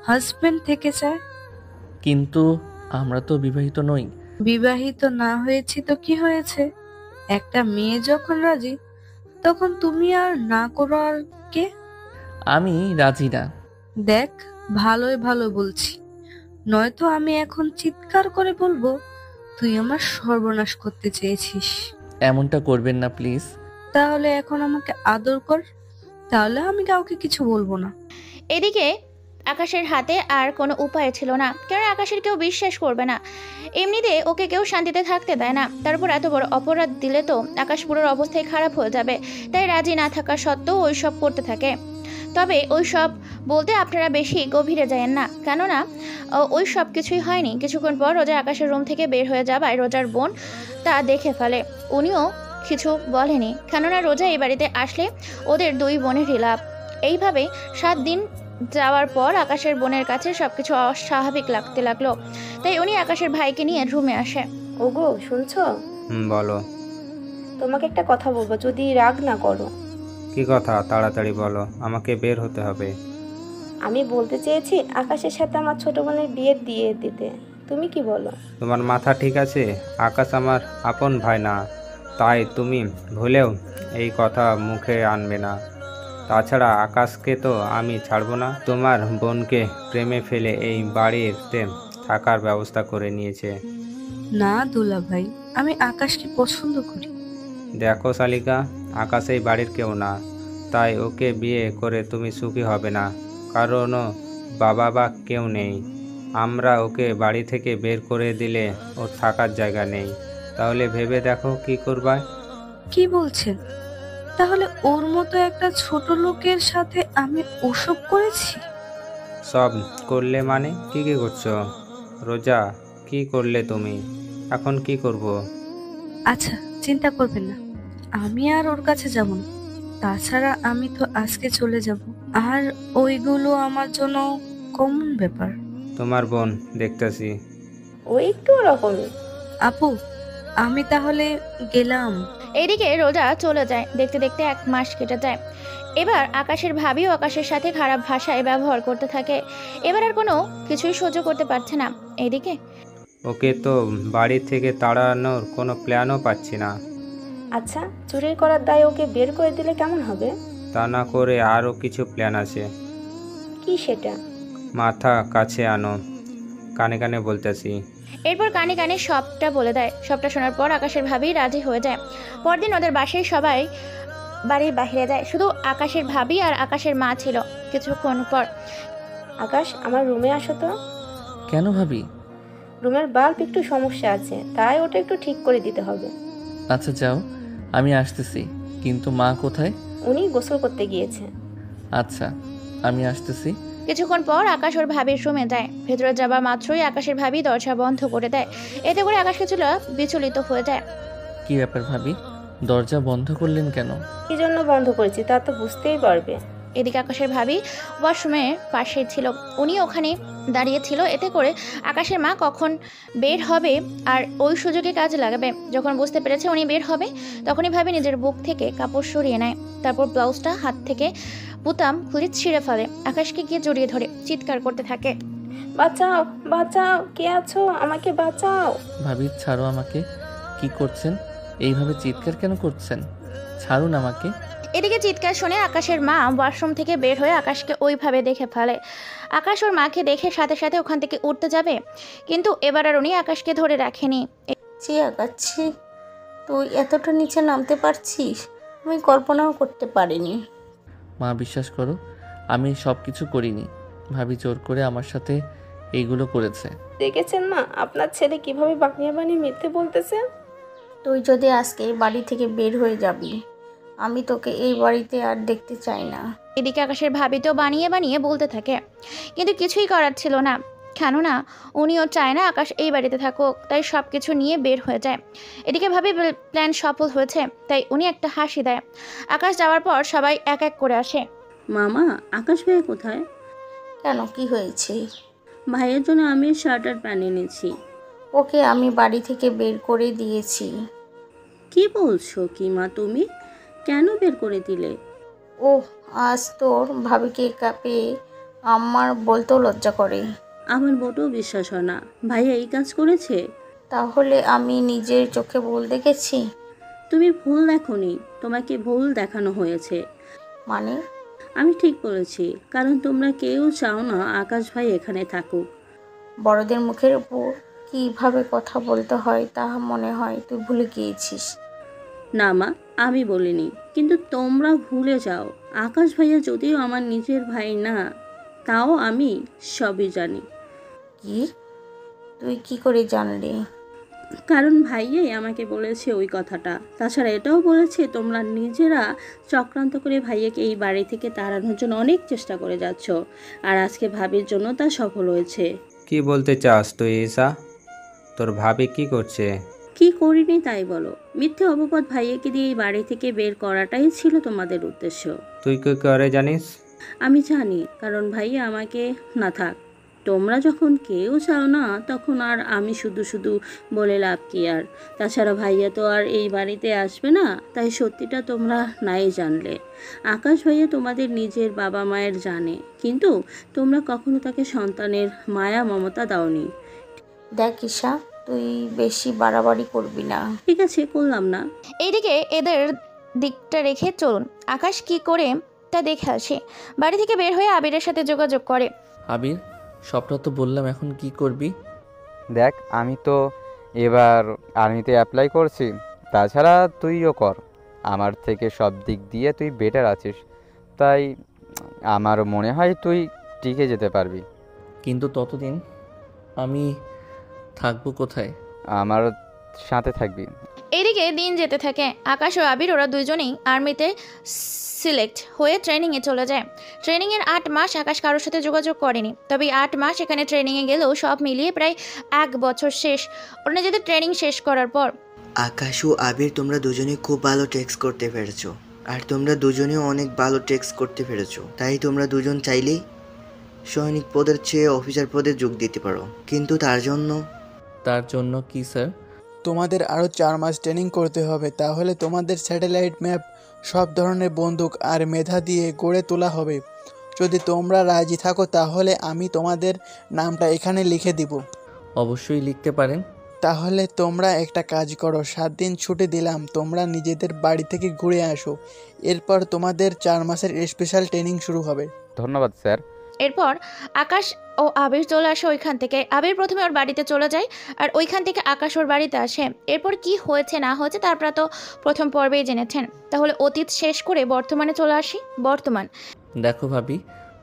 Speaker 14: হাজবেন্ড থেকে চায়।
Speaker 2: কিন্তু আমরা তো বিবাহিত নই।
Speaker 14: বিবাহিত না হয়েছি তো কি হয়েছে? একটা মেয়ে যখন রাজি, তখন তুমি আর না করার কে?
Speaker 2: আমি রাজি না।
Speaker 14: দেখ, ভালোই ভালো বলছি, নয়তো আমি এখন চিৎকার করে বলবো তুই আমার সর্বনাশ করতে চেয়েছিস।
Speaker 2: এমনটা করবেন না প্লিজ।
Speaker 14: তাহলে এখন আমাকে আদর কর, তাহলে আমি কাউকে কিছু বলবো না।
Speaker 1: এদিকে আকাশের হাতে আর কোনো উপায় ছিল না, কারণ আকাশের কেউ বিশ্বাস করবে না। এমনিতে ওকে কেউ শান্তিতে থাকতে দেয় না, তারপর এত বড় অপরাধ দিলে তো আকাশ পুরোর অবস্থায় খারাপ হয়ে যাবে। তাই রাজি না থাকা সত্ত্বেও ওইসব করতে থাকে। তবে ওই সব বলতে আপনারা বেশি গভীরে যায়েন না, কেননা ওই সব কিছুই হয়নি। কিছুক্ষণ পর রোজা আকাশের রুম থেকে বের হয়ে যাওয়ায় রোজার বোন তা দেখে ফেলে। উনিও কিছু বলেনি, কেননা রোজা এই বাড়িতে আসলে ওদের দুই বোনেরই লাভ। এইভাবে 7 দিন যাওয়ার পর আকাশের বোনের কাছে সবকিছু অস্বাভাবিক লাগতে লাগলো, তাই উনি আকাশের ভাইকে নিয়ে রুমে আসে।
Speaker 8: ওগো, শুনছো?
Speaker 7: বলো।
Speaker 8: তোমাকে একটা কথা বলবো, যদি রাগ না করো।
Speaker 7: কি কথা? তাড়াতাড়ি বলো, আমাকে বের হতে হবে।
Speaker 8: আমি বলতে চেয়েছি আকাশের সাথে আমার ছোট বোনের বিয়ে দিয়ে দিতে, তুমি কি বলো?
Speaker 7: তোমার মাথা ঠিক আছে? আকাশ আমার আপন ভাই না, তাই তুমি ভুলেও এই কথা মুখে আনবে না। তাছাড়া আকাশকে তো আমি ছাড়বো না। তোমার বোনকে প্রেমে ফেলে এই বাড়িতে থাকার ব্যবস্থা করে নিয়েছে।
Speaker 14: না দুলা ভাই, আমি আকাশকে পছন্দ করি।
Speaker 7: দেখো শালিকা, আকাশ এই বাড়ির কেউ না, তাই ওকে বিয়ে করে তুমি সুখী হবে না, কারণ ও বাবা বা কেউ নেই। আমরা ওকে বাড়ি থেকে বের করে দিলে ওর থাকার জায়গা নেই। তাহলে ভেবে দেখো কি করবা।
Speaker 14: কি বলছেন? তাহলে ওর মতো একটা ছোট লোকের সাথে আমি ওসব করেছি?
Speaker 7: সব করলে মানে কি কি করছো? রোজা, কি করলে তুমি? এখন কি করব?
Speaker 14: আচ্ছা, চিন্তা করবেন না, আমি আর ওর কাছে যাব না। তাছাড়া আমি তো আজকে চলে যাব, আর ওইগুলো আমার জন্য কমন ব্যাপার।
Speaker 7: তোমার বোন দেখতেছি।
Speaker 8: ও একটু ওরকমই।
Speaker 14: আপু আমি তাহলে গেলাম।
Speaker 1: এইদিকে রোজা চলে যায়। দেখতে দেখতে 1 মাস কেটে যায়। এবার আকাশের ভাবিও আকাশের সাথে খারাপ ভাষায় ব্যবহার করতে থাকে। এবার আর কোনো কিছুই সহ্য করতে পারছে না। এইদিকে
Speaker 7: ওকে তো বাড়ি থেকে তাড়ানোর কোনো প্ল্যানও পাচ্ছি না।
Speaker 8: আচ্ছা, চুরি করার দায় ওকে বের করে দিলে কেমন হবে?
Speaker 7: তা না করে আরও কিছু প্ল্যান আছে।
Speaker 8: কি সেটা?
Speaker 7: মাথা কাছে আনো, কানে কানে বলতেছি।
Speaker 1: এরপর কানে কানে সবটা বলে দেয়। সবটা শোনার পর আকাশের ভাবি রাজি হয়ে যায়। পরদিন ওদের বাসায় সবাই বাড়ির বাইরে যায়, শুধু আকাশের ভাবি আর আকাশের মা ছিল। কিছুক্ষণ পর,
Speaker 8: আকাশ আমার রুমে আসো তো।
Speaker 2: কেন ভাবি?
Speaker 8: রুমের বাল্ব একটু সমস্যা আছে, তাই ওটা একটু ঠিক করে দিতে হবে।
Speaker 2: আচ্ছা যাও, আমি আসতেছি। কিন্তু মা কোথায়?
Speaker 8: উনি গোসল করতে গিয়েছে।
Speaker 2: আচ্ছা, আমি আসতেছি।
Speaker 1: কিছুক্ষণ পর আকাশ ওর ভাবির রুমে যায়। ভেতরে যাবার মাত্রই আকাশের ভাবি দরজা বন্ধ করে দেয়। এতে করে আকাশ কিছুটা বিচলিত হয়ে যায়।
Speaker 2: কি ব্যাপার ভাবি, দরজা বন্ধ করলেন কেন?
Speaker 8: কি জন্য বন্ধ করেছি তা তো বুঝতেই পারবে।
Speaker 1: এদিকে আকাশের ভাবি ওয়াশরুমের পাশে ছিল, উনি ওখানে দাঁড়িয়ে ছিল। এতে করে আকাশের মা কখন বের হবে আর ওই সুযোগে কাজে লাগাবে। যখন বুঝতে পেরেছে উনি বের হবে, তখনই ভাবি নিজের বুক থেকে কাপড় সরিয়ে নেয়। তারপর ব্লাউজটা হাত থেকে বুতাম খুলে ছিঁড়ে ফেলে। আকাশকে গিয়ে জড়িয়ে ধরে চিৎকার করতে থাকে,
Speaker 8: বাঁচাও বাঁচাও, কে আছো, আমাকে বাঁচাও।
Speaker 2: ভাবি ছাড়ো আমাকে। কি করছেন? এইভাবে চিৎকার কেন করছেন? ছাড়ুন আমাকে।
Speaker 1: এদিকে চিৎকার শুনে আকাশের মা ওয়াশরুম থেকে বের হয়ে আকাশকে ওইভাবে দেখে ফেলে। আকাশ ওর মাকে দেখে সাথে সাথে ওখান থেকে উঠতে যাবে, কিন্তু এবার আর উনি আকাশকে ধরে রাখেনি।
Speaker 10: আকাশছি, তুই এতটা নিচে নামতে পারছিস, আমি কল্পনাও করতে পারিনি।
Speaker 2: মা বিশ্বাস করো, আমি সব কিছু করিনি। ভাবি জোর করে আমার সাথে এইগুলো করেছে।
Speaker 8: দেখেছেন মা, আপনার ছেলে কিভাবে বানিয়ে বানিয়ে মিথ্যে বলতেছে।
Speaker 10: তুই যদি আজকে এই বাড়ি থেকে বের হয়ে যাবি, আমি তোকে এই বাড়িতে আর দেখতে চাই না।
Speaker 1: এদিকে আকাশের ভাবি তো বানিয়ে বানিয়ে বলতে থাকে, কিন্তু কিছুই করার ছিল না। কেননা উনিও চায় না আকাশ এই বাড়িতে থাকুক, তাই সব কিছু নিয়ে বের হয়ে যায়। এদিকে ভাবি প্ল্যান সফল হয়েছে, তাই উনি একটা হাসি দেয়। আকাশ যাওয়ার পর সবাই এক এক করে আসে।
Speaker 11: মামা, আকাশ ভাইয়া কোথায়?
Speaker 10: কেন, কি হয়েছে?
Speaker 11: ভাইয়ের জন্য আমি শার্ট আর প্যান্ট এনেছি।
Speaker 10: ওকে আমি বাড়ি থেকে বের করে দিয়েছি।
Speaker 11: কি বলছো কি মা তুমি? কেন বের করে দিলে?
Speaker 10: ওহ, আজ তোর ভাবিকে কাঁপে আমার বলতেও লজ্জা করে।
Speaker 11: আমার মোটেও বিশ্বাস হয় না ভাইয়া এই কাজ করেছে।
Speaker 10: তাহলে আমি নিজের চোখে ভুল দেখেছি?
Speaker 11: তুমি ভুল দেখোনি, তোমাকে ভুল দেখানো হয়েছে।
Speaker 10: মানে?
Speaker 11: আমি ঠিক বলেছি, কারণ তোমরা কেউ চাও না আকাশ ভাই এখানে থাকুক।
Speaker 10: বড়দের মুখের উপর কিভাবে কথা বলতে হয় তা মনে হয় তুই ভুলে গিয়েছিস।
Speaker 11: না মা, আমি বলিনি, কিন্তু তোমরা ভুলে যাও আকাশ ভাইয়া যদিও আমার নিজের ভাই না, তাও আমি সবই জানি।
Speaker 10: কি? তুই কি করে জানলি?
Speaker 11: কারণ ভাইয়াই আমাকে বলেছে ওই কথাটা। তাছাড়া এটাও বলেছে তোমরা নিজেরা চক্রান্ত করে ভাইয়াকে এই বাড়ি থেকে তাড়ানোর জন্য অনেক চেষ্টা করে যাচ্ছ, আর আজকে ভাবির জন্য তা সফল হয়েছে।
Speaker 7: কি বলতে চাস তুই ঈশা? তোর ভাবি কি করছে?
Speaker 11: কি করিনি তাই বলো। মিথ্যে অপবাদ ভাইয়াকে দিয়ে এই বাড়ি থেকে বের করাটাই ছিল তোমাদের উদ্দেশ্য।
Speaker 7: তুই কি করে জানিস?
Speaker 11: আমি জানি, কারণ ভাইয়া আমাকে না থাক। তোমরা যখন কেউ চাও না, তখন আর আমি শুধু শুধু বলে লাভ কি আর। তাছাড়া ভাইয়া তো আর এই বাড়িতে আসবে না, তাই সত্যিটা তোমরা নাই জানলে। আকাশ ভাইয়া তোমাদের নিজের বাবা মায়ের জানে, কিন্তু তোমরা কখনো তাকে সন্তানের মায়া মমতা দাওনি।
Speaker 10: দেখ ঈশা, তুই বেশি বাড়াবাড়ি করবি না।
Speaker 11: ঠিক আছে, করলাম না।
Speaker 1: এইদিকে এদের দিকটা রেখে চলুন আকাশ কি করে তা দেখে আসে। বাড়ি থেকে বের হয়ে আবিরের সাথে যোগাযোগ করে।
Speaker 2: আবির, সবটা তো বললাম, এখন কি করবি?
Speaker 12: দেখ, আমি তো এবার আর্মিতে অ্যাপ্লাই করছি, তাছাড়া তুইও কর। আমার থেকে সব দিক দিয়ে তুই বেটার আছিস, তাই আমার মনে হয় তুই টিকে যেতে পারবি।
Speaker 2: কিন্তু ততদিন আমি থাকবো কোথায়?
Speaker 12: আমার সাথে থাকবি।
Speaker 1: এদিকে দিন যেতে থাকে। আকাশ ও আবির ওরা দুইজনেই আর্মিতে সিলেক্ট হয়ে ট্রেনিংয়ে চলে যায়। ট্রেনিংয়ের 8 মাস আকাশ কারোর সাথে যোগাযোগ করেনি, তবে 8 মাস এখানে ট্রেনিংয়ে গেলেও সব মিলিয়ে প্রায় 1 বছর শেষ ওরা নিজেদের ট্রেনিং শেষ করার পর।
Speaker 15: আকাশ ও আবির, তোমরা দুজনেই খুব ভালো টেক্সট করতে পেরেছো, আর তোমরা দুজনেও অনেক ভালো টেক্সট করতে পেরেছো, তাই তোমরা দুজন চাইলেই সৈনিক পদের চেয়ে অফিসার পদে যোগ দিতে পারো। কিন্তু তার জন্য
Speaker 2: তার জন্য কি স্যার?
Speaker 16: তোমাদের আরও 4 মাস ট্রেনিং করতে হবে, তাহলে তোমাদের স্যাটেলাইট ম্যাপ, সব ধরনের বন্দুক আর মেধা দিয়ে গড়ে তোলা হবে। যদি তোমরা রাজি থাকো তাহলে আমি তোমাদের নামটা এখানে লিখে দিব।
Speaker 2: অবশ্যই লিখতে পারেন।
Speaker 16: তাহলে তোমরা একটা কাজ করো, 7 দিন ছুটি দিলাম, তোমরা নিজেদের বাড়ি থেকে ঘুরে আসো। এরপর তোমাদের 4 মাসের স্পেশাল ট্রেনিং শুরু হবে।
Speaker 12: ধন্যবাদ স্যার।
Speaker 1: এরপর আকাশ ও আবির চলে আসে ওইখান থেকে। আবির প্রথমে ওর বাড়িতে চলে যায় আর ওইখান থেকে আকাশ ওর বাড়িতে আসে। এরপর কি হয়েছে না হয়েছে তারপর তো প্রথম পর্বেই জেনেছেন। তাহলে অতীত শেষ করে বর্তমানে চলে আসি। বর্তমান।
Speaker 2: দেখো ভাবি,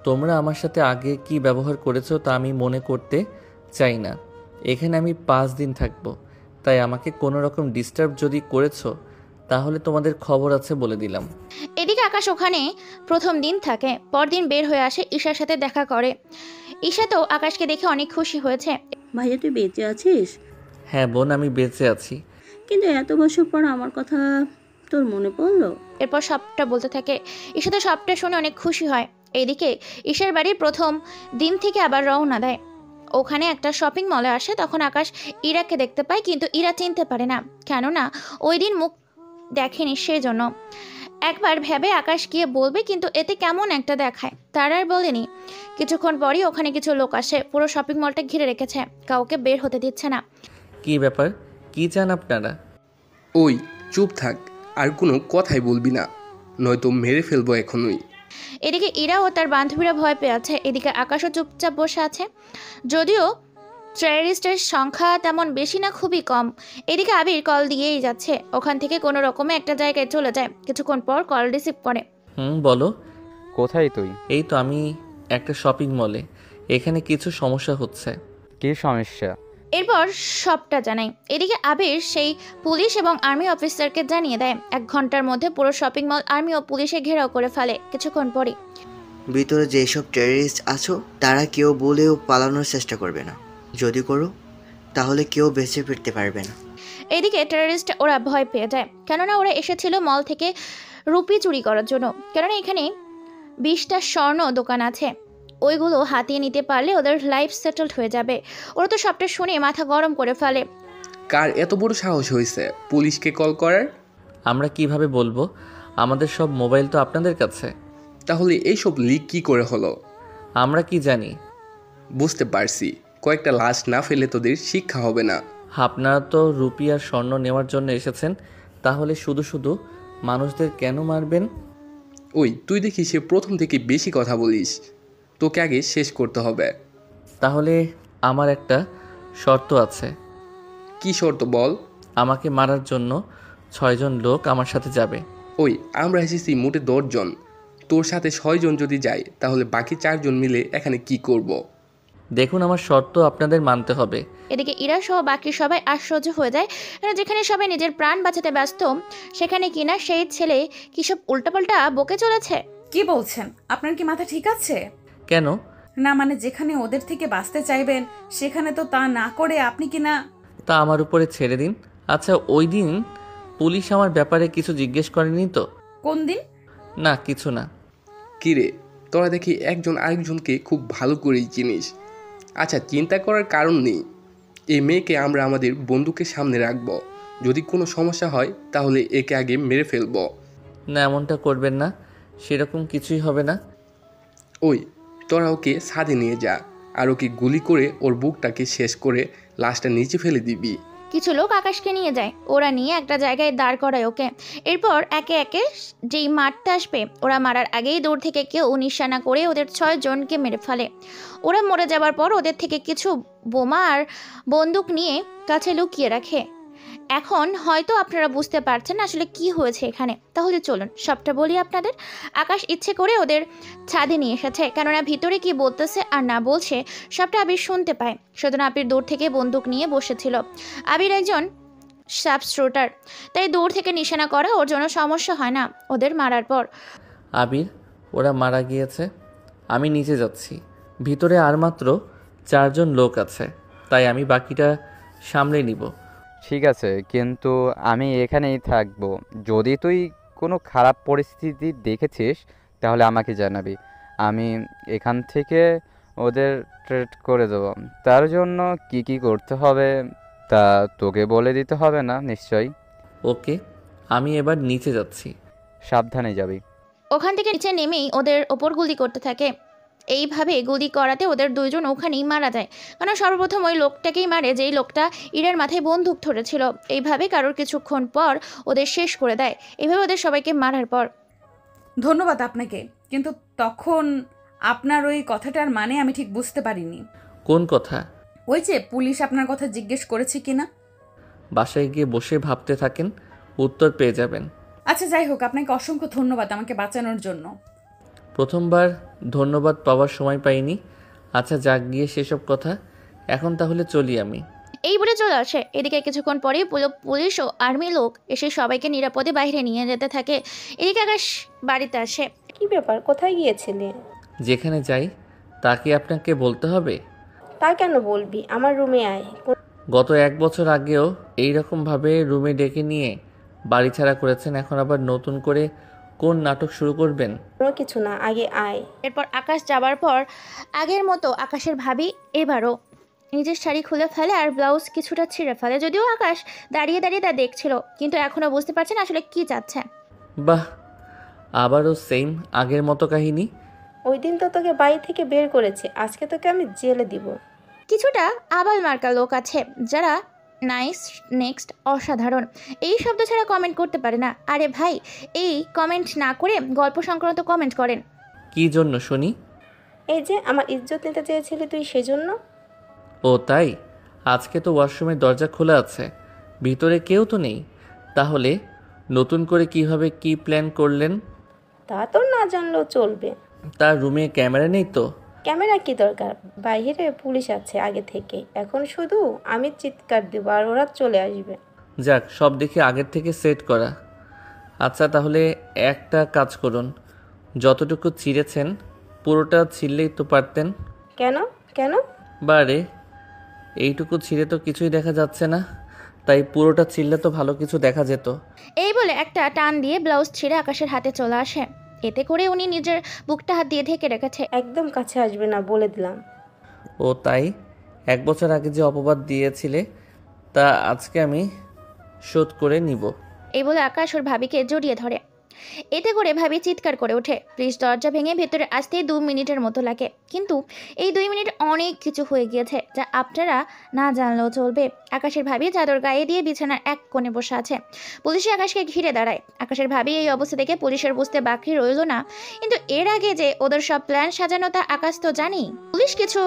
Speaker 2: তোমরা আমার সাথে আগে কি ব্যবহার করেছো তা আমি মনে করতে চাই না। এখানে আমি 5 দিন থাকবো, তাই আমাকে কোনো রকম ডিস্টার্ব যদি করেছো তাহলে তোমাদের খবর আছে বলে দিলাম।
Speaker 1: এদিকে আকাশ ওখানে প্রথম দিন থাকে, পরদিন বের হয়ে আসে, ঈশার সাথে দেখা করে। ঈশা তো আকাশকে দেখে অনেক খুশি হয়েছে।
Speaker 11: ভাইয়া তুই বেঁচে আছিস?
Speaker 2: হ্যাঁ বোন, আমি বেঁচে আছি।
Speaker 11: কিন্তু এত বছর পর আমার কথা তোর মনে পড়লো?
Speaker 1: এরপর সবটা বলতে থাকে। ঈশা তো সবটা শুনে অনেক খুশি হয়। এইদিকে ঈশার বাড়ির প্রথম দিন থেকে আবার রওনা দেয়। ওখানে একটা শপিং মলে আসে। তখন আকাশ ইরাকে দেখতে পায়, কিন্তু ইরা চিনতে পারে না, কেননা ওই দিন মুখ দেখেনি সেজন্য। একবার ভেবে আকাশ গিয়ে বলবে, কিন্তু এতে কেমন একটা দেখায়, তার আর বলেনি। কিছুক্ষণ পরই ওখানে কিছু লোক আসে, পুরো শপিং মলটা ঘিরে রেখেছে, কাউকে বের হতে দিচ্ছে না।
Speaker 2: কি ব্যাপার, কি চান আপনারা?
Speaker 17: ওই চুপ থাক, আর কোনো কথাই বলবি না, নয়তো মেরে ফেলবো এখনই।
Speaker 1: এদিকে ইরা ও তার বান্ধবীরা ভয় পেয়ে আছে। এদিকে আকাশও চুপচাপ বসে আছে। যদিও টেররিস্টের সংখ্যা তেমন বেশি না, খুবই কম। এদিকে আবির কল দিয়েই যাচ্ছে। ওখান থেকে কোনো রকমে একটা জায়গায় চলে যায়। কিছুক্ষণ পর কল রিসিভ করে।
Speaker 2: বলো।
Speaker 12: কোথায় তুই?
Speaker 2: এই তো আমি একটা শপিং মলে। এখানে কিছু সমস্যা হচ্ছে।
Speaker 12: কি সমস্যা?
Speaker 1: এরপর সবটা জানাই। এদিকে আবির সেই পুলিশ এবং আর্মি অফিসারকে জানিয়ে দেয়। 1 ঘন্টার মধ্যে পুরো শপিং মল আর্মি ও পুলিশে ঘেরাও করে ফেলে। কিছুক্ষণ পরই
Speaker 15: ভিতরে যেসব টেররিস্ট আছো তারা কেউ বলেও পালানোর চেষ্টা করবে না, যদি করো তাহলে কেউ বেঁচে ফিরতে পারবে না।
Speaker 1: এদিকে টেররিস্ট ওরা ভয় পেয়ে যায়, কেননা ওরা এসেছিল মল থেকে রুপি চুরি করার জন্য। কেননা এখানে 20টা স্বর্ণ দোকান আছে, ওইগুলো হাতিয়ে নিতে পারলে ওদের লাইফ সেটেলড হয়ে যাবে। ওরা তো সবটা শুনে মাথা গরম করে ফেলে।
Speaker 17: কার এত বড় সাহস হয়েছে পুলিশকে কল করার?
Speaker 2: আমরা কিভাবে বলবো? আমাদের সব মোবাইল তো আপনাদের কাছে।
Speaker 17: তাহলে এইসব লিক কি করে হলো?
Speaker 2: আমরা কি জানি?
Speaker 17: বুঝতে পারছি, কয়েকটা লাশ না ফেলে তোদের শিক্ষা হবে না।
Speaker 2: আপনারা তো রুপি আর স্বর্ণ নেওয়ার জন্য এসেছেন, তাহলে শুধু শুধু মানুষদের কেন মারবেন?
Speaker 17: ওই তুই দেখি সে প্রথম থেকে বেশি কথা বলিস, তোকে আগে শেষ করতে হবে।
Speaker 2: তাহলে আমার একটা শর্ত আছে।
Speaker 17: কি শর্ত বল?
Speaker 2: আমাকে মারার জন্য 6 জন লোক আমার সাথে যাবে।
Speaker 17: ওই আমরা এসেছি মোটে 10 জন, তোর সাথে 6 জন যদি যায় তাহলে বাকি 4 জন মিলে এখানে কি করব?
Speaker 2: দেখুন, আমার শর্ত আপনাদের মানতে হবে।
Speaker 1: এদিকে ইরা সহ বাকি সবাই আশ্চর্য হয়ে যায়, কারণ যেখানে সবাই নিজের প্রাণ বাঁচাতে ব্যস্ত সেখানে কিনা সেই ছেলে কি সব উল্টাপাল্টা বকে চলেছে।
Speaker 3: কি বলছেন? আপনার কি মাথা ঠিক আছে?
Speaker 2: কেন?
Speaker 3: না মানে যেখানে ওদের থেকে বাঁচতে চাইবেন সেখানে তো তা না করে আপনি কিনা।
Speaker 2: তা আমার উপরে ছেড়ে দিন। আচ্ছা, ওই দিন পুলিশ আমার ব্যাপারে কিছু জিজ্ঞেস করেনি তো?
Speaker 3: কোন দিন?
Speaker 2: না, কিছু না।
Speaker 17: কিরে, তোরা দেখি একজন আরেকজনকে খুব ভালো করেই চিনিস। আচ্ছা, চিন্তা করার কারণ নেই। এই মেয়েকে আমরা আমাদের বন্দুকের সামনে রাখব, যদি কোনো সমস্যা হয় তাহলে একে আগে মেরে ফেলব।
Speaker 2: না, এমনটা করবেন না, সেরকম কিছুই হবে না।
Speaker 17: ওই তোরা ওকে ছাদে নিয়ে যা, আর ওকে গুলি করে ওর বুকটাকে শেষ করে লাশটা নিচে ফেলে দিবি।
Speaker 1: কিছু লোক আকাশকে নিয়ে যায়, ওরা নিয়ে একটা জায়গায় দাঁড় করায় ওকে। এরপর একে একে যেই মারতে আসবে ওরা মারার আগেই দূর থেকে কেউ নিশানা করে ওদের 6 জনকে মেরে ফেলে। ওরা মরে যাবার পর ওদের থেকে কিছু বোমা আর বন্দুক নিয়ে কাছে লুকিয়ে রাখে। এখন হয়তো আপনারা বুঝতে পারছেন আসলে কি হয়েছে এখানে। তাহলে চলুন সবটা বলি আপনাদের। আকাশ ইচ্ছে করে ওদের ছাদে নিয়ে এসেছে, কেননা ভিতরে কি বলতেছে আর না বলছে সবটা আবির শুনতে পায়। সেদিন আবির দূর থেকে বন্দুক নিয়ে বসেছিল। আবির একজন শার্প শুটার, তাই দূর থেকে নিশানা করা ওর জন্য সমস্যা হয় না ওদের মারার পর।
Speaker 2: আবির, ওরা মারা গিয়েছে, আমি নিচে যাচ্ছি। ভিতরে আর মাত্র 4 জন লোক আছে, তাই আমি বাকিটা সামলে নিব।
Speaker 12: ঠিক আছে, কিন্তু আমি এখানেই থাকবো। যদি তুই কোনো খারাপ পরিস্থিতি দেখেছিস তাহলে আমাকে জানাবি, আমি এখান থেকে ওদের ট্রিট করে দেবো। তার জন্য কি কি করতে হবে তা তোকে বলে দিতে হবে না নিশ্চয়ই।
Speaker 2: ওকে, আমি এবার নিচে যাচ্ছি।
Speaker 12: সাবধানে যাবি।
Speaker 1: ওখান থেকে নিচে নেমেই ওদের ওপর গুলি করতে থাকে। এইভাবে গুলি করাতে ওদের দুইজন ওখানেই মারা যায়, কারণ সর্বপ্রথম ওই লোকটাকেই মারে যেই লোকটা ইরার মাথায় বন্দুক ধরেছিল। এইভাবে কারোর কিছুক্ষণ পর ওদের শেষ করে দেয়। এইভাবে ওদের সবাইকে মারার পর।
Speaker 3: ধন্যবাদ আপনাকে, কিন্তু তখন আপনার ওই কথাটার মানে আমি ঠিক বুঝতে পারিনি।
Speaker 2: কোন কথা?
Speaker 3: ওই যে পুলিশ আপনার কথা জিজ্ঞেস করেছে কিনা।
Speaker 2: বাসায় গিয়ে বসে ভাবতে থাকেন, উত্তর পেয়ে যাবেন।
Speaker 3: আচ্ছা যাই হোক, আপনাকে অসংখ্য ধন্যবাদ আমাকে বাঁচানোর জন্য।
Speaker 2: প্রথমবার ধন্যবাদ পাওয়ার সময় পাইনি। আচ্ছা যাক গিয়ে সেসব কথা, এখন তাহলে চলি আমি।
Speaker 1: এই বলে চলে আসে। এদিকে কিছুক্ষণ পরেই পুলিশ ও আর্মি লোক এসে সবাইকে নিরাপদে বাইরে নিয়ে যেতে থাকে। এদিকে আকাশ বাড়িতে আসে।
Speaker 8: কি ব্যাপার, কোথায় গিয়েছিলে?
Speaker 2: যেখানে যাই তা কি আপনাকে বলতে হবে?
Speaker 8: তা কেন বলবি, আমার রুমে আয়।
Speaker 2: গত 1 বছর আগেও এইরকমভাবে রুমে ডেকে নিয়ে বাড়ি ছাড়া করেছেন, এখন আবার নতুন করে কোন নাটক শুরু করবেন?
Speaker 8: কোনো কিছু না, আগে আয়।
Speaker 1: এরপর আকাশ যাবার পর আগের মতো আকাশের ভাবি এবারও নিজের শাড়ি খুলে ফেলে আর ব্লাউজ কিছুটা ছিঁড়ে ফেলে। যদিও আকাশ দাঁড়িয়ে দাঁড়িয়ে তা দেখছিল, কিন্তু এখনও বুঝতে পারছে না আসলে কি চাচ্ছে।
Speaker 2: বাহ, আবারও সেম আগের মতো কাহিনী।
Speaker 8: ওই দিন তো তোকে বাড়ি থেকে বের করেছে, আজকে তোকে আমি জেলে দিব।
Speaker 1: কিছুটা আবাল মার্কা লোক আছে যারা নাইস, নেক্সট, অসাধারণ এই শব্দ ছাড়া কমেন্ট করতে পারে না। আরে ভাই, এই কমেন্ট না করে গল্প সংক্রান্ত কমেন্ট করেন।
Speaker 2: কি জন্য শুনি?
Speaker 8: এই যে আমার ইজ্জত নিতে চেয়েছিলি তুই, সেজন্য।
Speaker 2: ও তাই? আজকে তো ওয়াশরুমের দরজা খোলা আছে, ভিতরে কেউ তো নেই। তাহলে নতুন করে কিভাবে কি প্ল্যান করলেন?
Speaker 8: তা তোর না জানলেও চলবে।
Speaker 2: তার রুমে ক্যামেরা নেই তো?
Speaker 8: ক্যামেরা কি দরকার, বাইরে পুলিশ আছে আগে থেকে। এখন শুধু আমি চিৎকার দেবো আর ওরা চলে আসবে।
Speaker 2: যাক, সব দেখে আগের থেকে সেট করা। আচ্ছা তাহলে একটা কাজ করুন, যতটুকু ছিঁড়েছেন পুরোটা ছিঁড়লেই তো পারতেন।
Speaker 8: কেন কেন?
Speaker 2: বারে, এইটুকু ছিঁড়ে তো কিছুই দেখা যাচ্ছে না, তাই পুরোটা ছিঁড়লে তো ভালো কিছু দেখা যেত।
Speaker 1: এই বলে একটা টান দিয়ে ব্লাউজ ছিঁড়ে আকাশের হাতে চলে আসে। এতে করে উনি নিজের বুকটা হাত দিয়ে ঢেকে রেখেছে।
Speaker 8: একদম কাছে আসবে না বলে দিলাম।
Speaker 2: ও তাই? 1 বছর আগে যে অপবাদ দিয়েছিলে তা আজকে আমি শোধ করে নিব।
Speaker 1: এই বলে আকাশ ওর ভাবিকে জড়িয়ে ধরে। এতে করে ভাবি চিৎকার করে ওঠে। প্লিজ দরজা ভেঙে ভেতরে আসতে 2 মিনিটের মতো লাগে, কিন্তু এই 2 মিনিট অনেক কিছু হয়ে গিয়েছে যা আপনারা না জানলেও চলবে। আকাশের ভাবি চাদর গায়ে দিয়ে বিছানার এক কোণে বসে আছে। পুলিশ আকাশকে ঘিরে দাঁড়ায়। আকাশের ভাবি এই অবস্থা দেখে পুলিশের বুঝতে বাকি রইল না, কিন্তু এর আগে যে ওদের সব প্ল্যান সাজানো তা আকাশ তো জানি। পুলিশ কিছু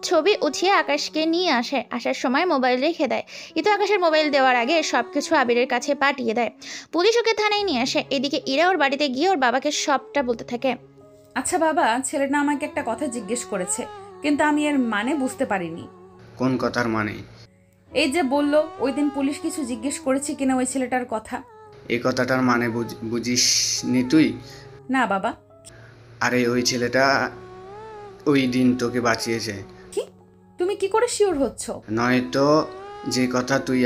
Speaker 1: ছবি উঠিয়ে আকাশকে নিয়ে আসে। আসার সময় মোবাইল রেখে দেয়, কিন্তু আকাশের মোবাইল দেওয়ার আগে সবকিছু আবিরের কাছে পাঠিয়ে দেয়। পুলিশ ওকে থানায় নিয়ে আসে। এদিকে ইরা ওর বাড়িতে গিয়ে ওর বাবাকে সবটা বলতে থাকে।
Speaker 3: আচ্ছা বাবা, ছেলেটা আমাকে একটা কথা জিজ্ঞেস করেছে, কিন্তু আমি এর মানে বুঝতে পারিনি।
Speaker 6: কোন কথার মানে?
Speaker 3: এই যে বললো ওই দিন পুলিশ কিছু জিজ্ঞেস করেছে কিনা ওই ছেলেটার কথা।
Speaker 6: এই কথাটার মানে বুঝিস নি তুই?
Speaker 3: না বাবা।
Speaker 6: আরে ওই ছেলেটা ওই দিন তোকে বাঁচিয়েছে।
Speaker 3: কি? তুমি কি করে শিওর হচ্ছ?
Speaker 6: নয়তো যে কথা তুই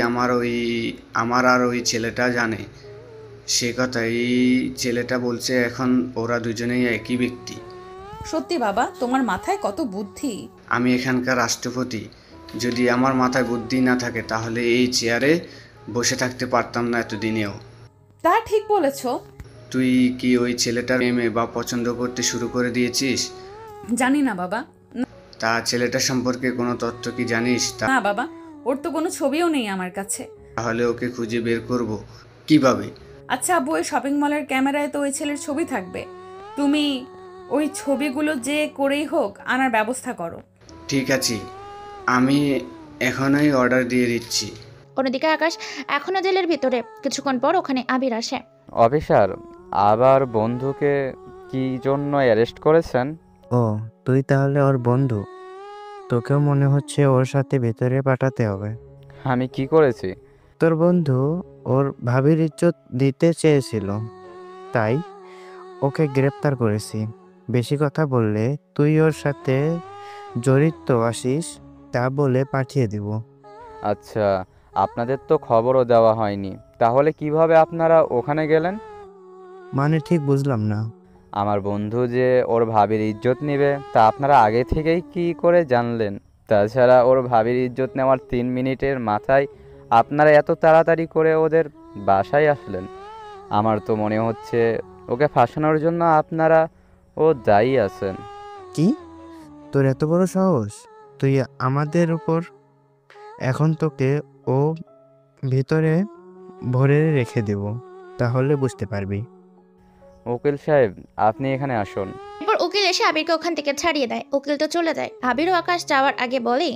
Speaker 6: আমার আর ওই ছেলেটা জানে সে কথা এই ছেলেটা বলছে। এখন ওরা দুজনেই একই ব্যক্তি।
Speaker 3: সত্যি বাবা, তোমার মাথায় কত বুদ্ধি।
Speaker 6: আমি এখানকার রাষ্ট্রপতি, যদি আমার মাথায় বুদ্ধি না থাকে তাহলে এই চেয়ারে বসে থাকতে পারতাম না এতদিনেও।
Speaker 3: তা ঠিক বলেছ।
Speaker 6: তুই কি ওই ছেলেটার প্রেমে বা পছন্দ করতে শুরু করে দিয়েছিস?
Speaker 3: জানি না বাবা।
Speaker 6: তা ছেলেটা সম্পর্কে কোনো তথ্য কি জানিস?
Speaker 3: না বাবা, ওর তো কোনো ছবিও নেই আমার কাছে।
Speaker 6: তাহলে ওকে খুঁজে বের করব কিভাবে?
Speaker 3: আচ্ছা আব্বু, ওই শপিং মলের ক্যামেরায় তো ওই ছেলের ছবি থাকবে। তুমি ওই ছবিগুলো যে করেই হোক আনার ব্যবস্থা করো।
Speaker 6: ঠিক আছে, আমি এখনই অর্ডার দিয়ে দিচ্ছি।
Speaker 1: অন্যদিকে আকাশ এখনো জেলের ভিতরে। কিছুক্ষণ পর ওখানে আবির আসে।
Speaker 12: অফিসার, আবার বন্ধুকে কি জন্য অ্যারেস্ট করেছেন?
Speaker 5: ও, তুই তাহলে ওর বন্ধু? তোকেও মনে হচ্ছে ওর সাথে ভেতরে পাঠাতে হবে।
Speaker 12: আমি কি করেছি?
Speaker 5: তোর বন্ধু ওর ভাবির ইজ্জত দিতে চেয়েছিল, তাই ওকে গ্রেপ্তার করেছি। বেশি কথা বললে তুই ওর সাথে জড়িত আসিস তা বলে পাঠিয়ে দিব।
Speaker 12: আচ্ছা, আপনাদের তো খবরও দেওয়া হয়নি, তাহলে কিভাবে আপনারা ওখানে গেলেন?
Speaker 5: মানে ঠিক বুঝলাম না।
Speaker 12: আমার বন্ধু যে ওর ভাবির ইজ্জত নেবে তা আপনারা আগে থেকেই কি করে জানলেন? তাছাড়া ওর ভাবির ইজ্জত নেওয়ার 3 মিনিটের মাথায় আপনারা এত তাড়াতাড়ি করে ওদের বাসায় আসলেন। আমার তো মনে হচ্ছে ওকে ফাঁসানোর জন্য আপনারা ও দায়ী আছেন।
Speaker 5: কি, তোর এত বড় সাহস? তুই আমাদের উপর? এখন তোকে ও ভিতরে ভরে রেখে দেব, তাহলে বুঝতে পারবি।
Speaker 12: উকিল সাহেব, আপনি এখানে আসুন।
Speaker 1: এরপর উকিল এসে আবিরকে ওখান থেকে ছাড়িয়ে দেয়। উকিল তো চলে যায়। আবির ও আকাশ যাওয়ার আগে বলে,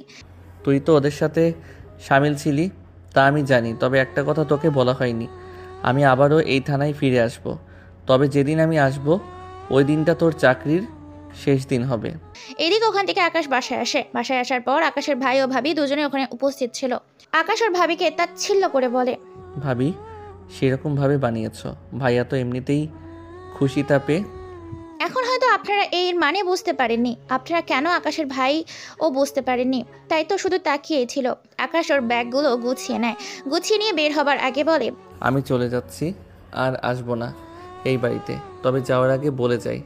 Speaker 2: তুই তো ওদের সাথে সামিল ছিলি, তা আমি জানি, তবে একটা কথা তোকে বলা হয়নি। আমি আবারও এই থানায় ফিরে আসব, তবে যেদিন আমি আসব ওই দিনটা তোর চাকরির শেষ দিন হবে।
Speaker 1: এদিকে ওখান থেকে আকাশ বাসায় আসে। বাসায় আসার পর আকাশের ভাই ও ভাবি দুজনে ওখানে উপস্থিত ছিল। আকাশ ওর ভাবিকে তাচ্ছিল্য করে বলে,
Speaker 2: ভাবি, সেরকমভাবে বানিয়েছ, ভাইয়া তো এমনিতেই খুশি তাপে।
Speaker 1: এখন হয়তো আপনারা এর মানে বুঝতে পারেননি, আপনারা কেন আকাশের ভাই ও বুঝতে পারেননি, তাই তো শুধু তাকিয়েছিল। আকাশ ওর ব্যাগগুলো গুছিয়ে নেয়। গুছিয়ে নিয়ে বের হবার আগে বলে,
Speaker 2: আমি চলে যাচ্ছি, আর আসবো না এই বাড়িতে। তবে যাওয়ার আগে বলে যাই,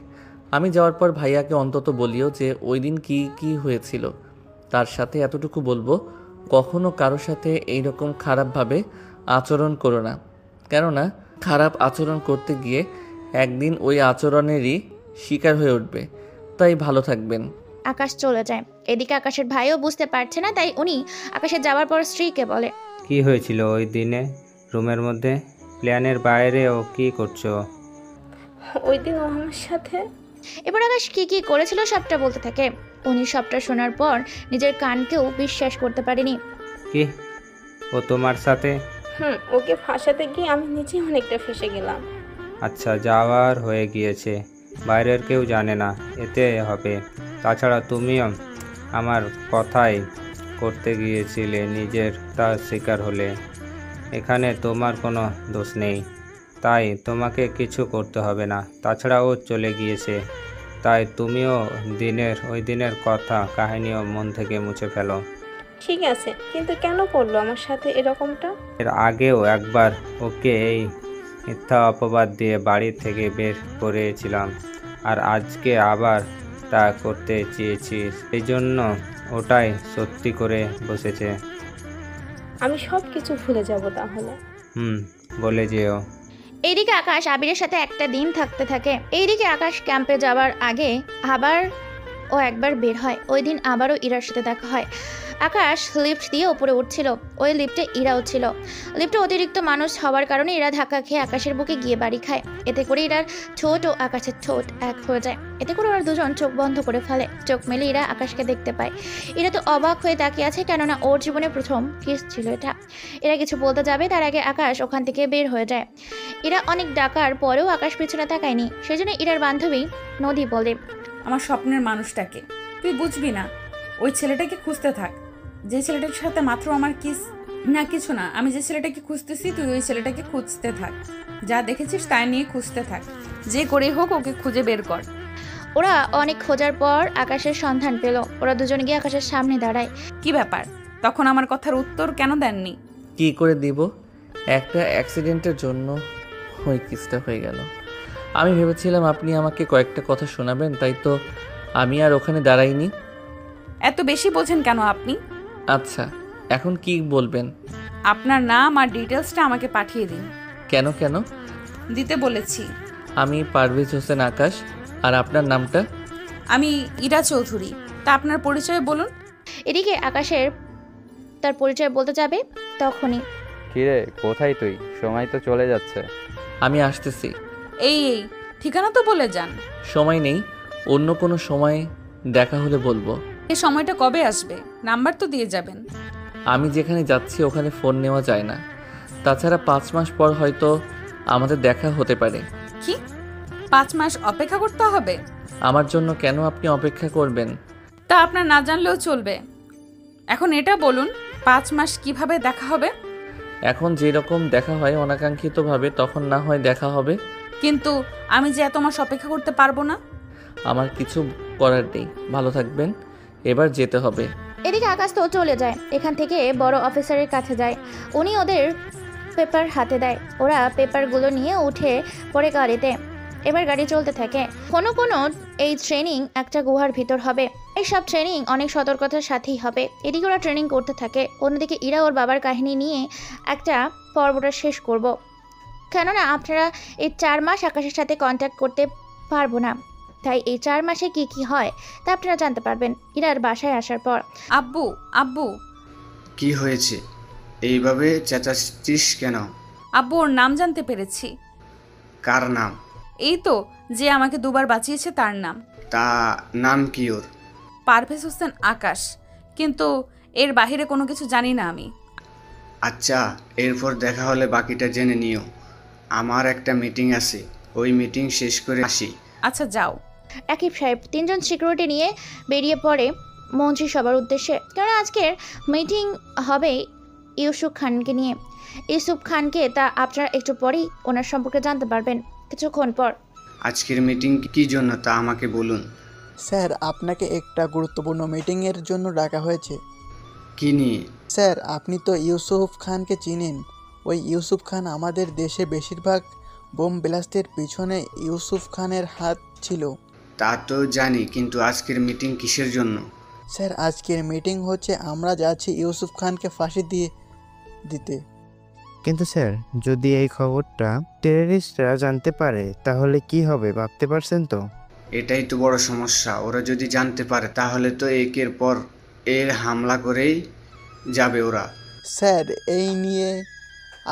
Speaker 2: আমি যাওয়ার পর ভাইয়াকে অন্তত বলিও যে ওই দিন কি কি হয়েছিল। তার সাথে এতটুকু বলবো, কখনো কারোর সাথে এইরকম খারাপভাবে আচরণ করো না, কেননা খারাপ আচরণ করতে গিয়ে একদিন ওই আচরণেরই শিকার হয়ে উঠবে। তাই ভালো থাকবেন।
Speaker 1: আকাশ চলে যায়। এদিকে আকাশের ভাইও বুঝতে পারছে না, তাই উনি আকাশের যাওয়ার পর স্ত্রীকে বলে,
Speaker 7: কি হয়েছিল ওই দিনে রুমের মধ্যে? প্ল্যানের বাইরে ও কি করছো?
Speaker 10: ওই দিন ও আমার সাথে।
Speaker 1: এবার আকাশ কি কি করেছিল সবটা বলতে থাকে। উনি সবটা শোনার পর নিজের কানকেও বিশ্বাস করতে পারেনি।
Speaker 7: কি, ও তোমার সাথে?
Speaker 10: ওকে ফাঁসাতে গিয়ে আমি নিজে অনেকটা ফেসে গেলাম।
Speaker 7: আচ্ছা, যাওয়ার হয়ে গিয়েছে, বাইরের কেউ জানে না, এতে হবে। তাছাড়া তুমিও আমার কথাই করতে গিয়েছিলে, নিজের তার শিকার হলে। এখানে তোমার কোনো দোষ নেই, তাই তোমাকে কিছু করতে হবে না। তাছাড়া ও চলে গিয়েছে, তাই তুমিও ওই দিনের কথা কাহিনীও মন থেকে মুছে ফেলো।
Speaker 10: ঠিক আছে, কিন্তু কেন করলো আমার সাথে এরকমটা?
Speaker 7: এর আগেও একবার ওকে এই মিথ্যা অপবাদ দিয়ে বাড়ি থেকে বের করেছিলাম, আর আজকে আবার তা করতে চেয়েছিস, এই জন্য ওটাই সত্যি করে বসেছে।
Speaker 10: আমি সব কিছু ভুলে যাব তাহলে।
Speaker 7: বলে যেও।
Speaker 1: এইদিকে আকাশ আবিরের সাথে একটা দিন থাকতে থাকে। এইদিকে আকাশ ক্যাম্পে যাওয়ার আগে আবার ও একবার বের হয়। ওই দিন আবারও ইরার সাথে দেখা হয়। আকাশ লিফট দিয়ে উপরে উঠছিল। ওই লিফটে ইরাও ছিল। লিফটে অতিরিক্ত মানুষ হওয়ার কারণে ইরা ধাক্কা খেয়ে আকাশের বুকে গিয়ে বাড়ি খায়। এতে করে ইরার ঠোঁট ও আকাশের ঠোঁট এক হয়ে যায়। এতে করে ওরা দুজন চোখ বন্ধ করে ফেলে। চোখ মেলে ইরা আকাশকে দেখতে পায়। ইরা তো অবাক হয়ে তাকিয়ে আছে, কেননা ওর জীবনে প্রথম কিস ছিল এটা। এরা কিছু বলতে যাবে তার আগে আকাশ ওখান থেকে বের হয়ে যায়। ইরা অনেক ডাকার পরেও আকাশ পিছনে তাকায়নি। সেজন্য ইরার বান্ধবী নদী বলে,
Speaker 3: আমার স্বপ্নের মানুষটাকে তুই বুঝবি না, ওই ছেলেটাকে খুঁজতে থাক। যে ছেলেটার সাথে মাত্র আমার কিস না, কিছু না, আমি যে ছেলেটাকে খুঁজতেছি তুই ওই ছেলেটাকে খুঁজতে থাক। যা দেখেছিস তাই নিয়ে খুঁজতে থাক, যে করে হোক ওকে খুঁজে বের কর।
Speaker 1: ওরা অনেক খোঁজার পর আকাশের সন্ধান পেল। ওরা দুজন গিয়ে আকাশের সামনে দাঁড়ায়।
Speaker 3: কি ব্যাপার, তখন আমার কথার উত্তর কেন দেননি?
Speaker 2: কি করে দিব, একটা অ্যাক্সিডেন্টের জন্য ওই কিসটা হয়ে গেল। আমি ভেবেছিলাম আপনি আমাকে কয়েকটা কথা শোনাবেন, তাই তো আমি আর ওখানে দাঁড়াইনি।
Speaker 3: এত বেশি বোঝেন কেন আপনি?
Speaker 2: আচ্ছা, এখন কি বলবেন?
Speaker 3: আপনার নাম আর ডিটেলসটা আমাকে পাঠিয়ে দিন।
Speaker 2: কেন কেন?
Speaker 3: দিতে বলেছি।
Speaker 2: আমি পারভেজ হোসেন আকাশ। আর আপনার নামটা?
Speaker 3: আমি ইরা চৌধুরী। তা আপনার পরিচয় বলুন।
Speaker 1: এদিকে আকাশের তার পরিচয় বলতে যাবে, তখনই,
Speaker 12: কিরে, কোথায় তুই? সময় তো চলে যাচ্ছে।
Speaker 2: আমি আসতেছি।
Speaker 3: এই ঠিকানা তো বলে যান।
Speaker 2: সময় নেই, অন্য কোনো সময় দেখা হলে বলবো।
Speaker 3: এই সময়টা কবে আসবে? নাম্বার তো দিয়ে যাবেন।
Speaker 2: আমি যেখানে যাচ্ছি ওখানে ফোন নেওয়া যায় না। তাছাড়া 5 মাস পর হয়তো আমাদের দেখা হতে পারে।
Speaker 3: কি 5 মাস অপেক্ষা করতে হবে?
Speaker 2: আমার জন্য কেন আপনি অপেক্ষা করবেন?
Speaker 3: তা আপনার না জানলেও চলবে। এখন এটা বলুন, 5 মাস কিভাবে দেখা হবে?
Speaker 2: এখন যেরকম দেখা হয় অনাকাঙ্ক্ষিতভাবে, তখন না হয় দেখা হবে।
Speaker 3: কিন্তু আমি যে এত মাস অপেক্ষা করতে পারবো না।
Speaker 2: আমার কিছু করার নেই, ভালো থাকবেন, এবার যেতে হবে।
Speaker 1: এদিকে আকাশ তো চলে যায়। এখান থেকে বড় অফিসারের কাছে যায়। উনি ওদের পেপার হাতে দেয়। ওরা পেপারগুলো নিয়ে উঠে পড়ে গাড়িতে। এবার গাড়ি চলতে থাকে। কোনো এই ট্রেনিং একটা গুহার ভিতর হবে। এই সব ট্রেনিং অনেক সতর্কতার সাথেই হবে। এদিকে ওরা ট্রেনিং করতে থাকে, অন্যদিকে ইরা ওর বাবার কাহিনী নিয়ে একটা পর্বটা শেষ করব। কেননা আপনারা এই 4 মাস আকাশের সাথে কন্ট্যাক্ট করতে পারবো না, তাই এই 4 মাসে কি কি হয় তা আপনারা জানতে পারবেন ইরার বাসায় আসার পর।
Speaker 3: আব্বু আব্বু
Speaker 6: কি হয়েছে? এইভাবে চেঁচাচ্ছিস কেন?
Speaker 3: আব্বু ওর নাম জানতে পেরেছি।
Speaker 6: কার নাম?
Speaker 3: এই তো যে আমাকে দুবার বাঁচিয়েছে তার নাম।
Speaker 6: তা নাম কি ওর?
Speaker 3: পারভেজ হোসেন আকাশ, কিন্তু এর বাহিরে কোনো কিছু জানি না আমি।
Speaker 6: আচ্ছা, এরপর দেখা হলে বাকিটা জেনে নিও। আমার একটা মিটিং আছে, ওই মিটিং শেষ করে আসি।
Speaker 3: আচ্ছা যাও।
Speaker 1: রাকিব সাহেব 3 জন সিকিউরিটি নিয়ে বেরিয়ে পড়ে মন্ত্রিসভার উদ্দেশ্যে। কারণ আজকের মিটিং হবে ইউসুফ খানকে নিয়ে। ইউসুফ খানকে তা আপনারা একটু পরেই ওনার সম্পর্কে জানতে পারবেন, কিছুক্ষণ পর।
Speaker 6: আজকের মিটিং কি জন্য তা আমাকে বলুন।
Speaker 16: স্যার, আপনাকে একটা গুরুত্বপূর্ণ মিটিংয়ের জন্য ডাকা হয়েছে।
Speaker 6: কি নিয়ে?
Speaker 16: স্যার, আপনি তো ইউসুফ খানকে চিনেন। ওই ইউসুফ খান আমাদের দেশে বেশিরভাগ বোম ব্লাস্টের পিছনে ইউসুফ খানের হাত ছিল।
Speaker 6: তা তো জানি, কিন্তু আজকের মিটিং কিসের জন্য?
Speaker 16: স্যার, আজকের মিটিং হচ্ছে আমরা যাচ্ছি ইউসুফ খানকে ফাঁসি দিতে।
Speaker 5: কিন্তু স্যার, যদি এই খবরটা টেররিস্টরা জানতে পারে তাহলে কি হবে ভাবতে পারছেন তো?
Speaker 6: এটাই তো বড় সমস্যা। ওরা যদি জানতে পারে তাহলে তো একের পর এর হামলা করেই যাবে ওরা।
Speaker 16: স্যার, এই নিয়ে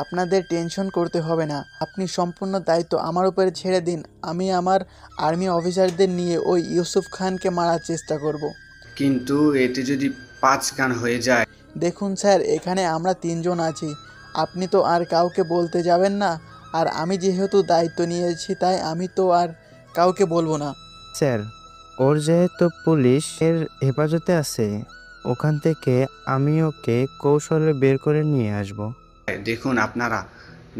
Speaker 16: আপনাদের টেনশন করতে হবে না। আপনি সম্পূর্ণ দায়িত্ব আমার উপরে ছেড়ে দিন। আমি আমার আর্মি অফিসারদের নিয়ে ওই ইউসুফ খানকে মারার চেষ্টা করব।
Speaker 6: কিন্তু এতে যদি 5 গান হয়ে যায়?
Speaker 16: দেখুন স্যার, এখানে আমরা 3 জন আছি। আপনি তো আর কাউকে বলতে যাবেন না, আর আমি যেহেতু দায়িত্ব নিয়েছি তাই আমি তো আর কাউকে বলবো না।
Speaker 5: স্যার, ওর যেহেতু পুলিশের হেফাজতে আছে, ওখান থেকে আমি ওকে কৌশলে বের করে নিয়ে আসব।
Speaker 6: দেখুন, আপনারা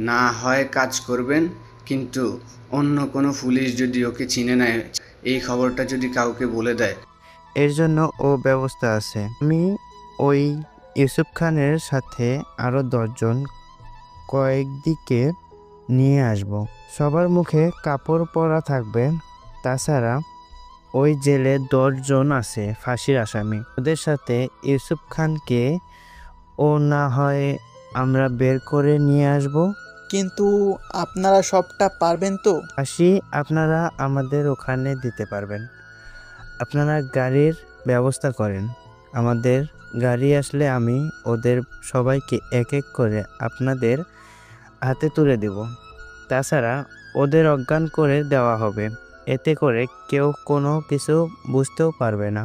Speaker 6: না হয় কাজ করবেন, কিন্তু অন্য কোনো পুলিশ যদি ওকে চিনে নেয়, এই খবরটা যদি কাউকে বলে দেয়,
Speaker 5: এর জন্য ও ব্যবস্থা আছে। আমি ওই ইউসুফ খানের সাথে আরও 10 জন কয়েকদিকে নিয়ে আসব। সবার মুখে কাপড় পরা থাকবে। তাছাড়া ওই জেলে 10 জন আছে ফাঁসির আসামি, ওদের সাথে ইউসুফ খানকে ও না হয় আমরা বের করে নিয়ে আসব।
Speaker 16: কিন্তু আপনারা সবটা পারবেন তো?
Speaker 5: ফাঁসি আপনারা আমাদের ওখানে দিতে পারবেন। আপনারা গাড়ির ব্যবস্থা করেন। আমাদের গাড়ি আসলে আমি ওদের সবাইকে এক এক করে আপনাদের হাতে তুলে দেব। তাছাড়া ওদের অজ্ঞান করে দেওয়া হবে, এতে করে কেউ কোনো কিছু বুঝতেও পারবে না।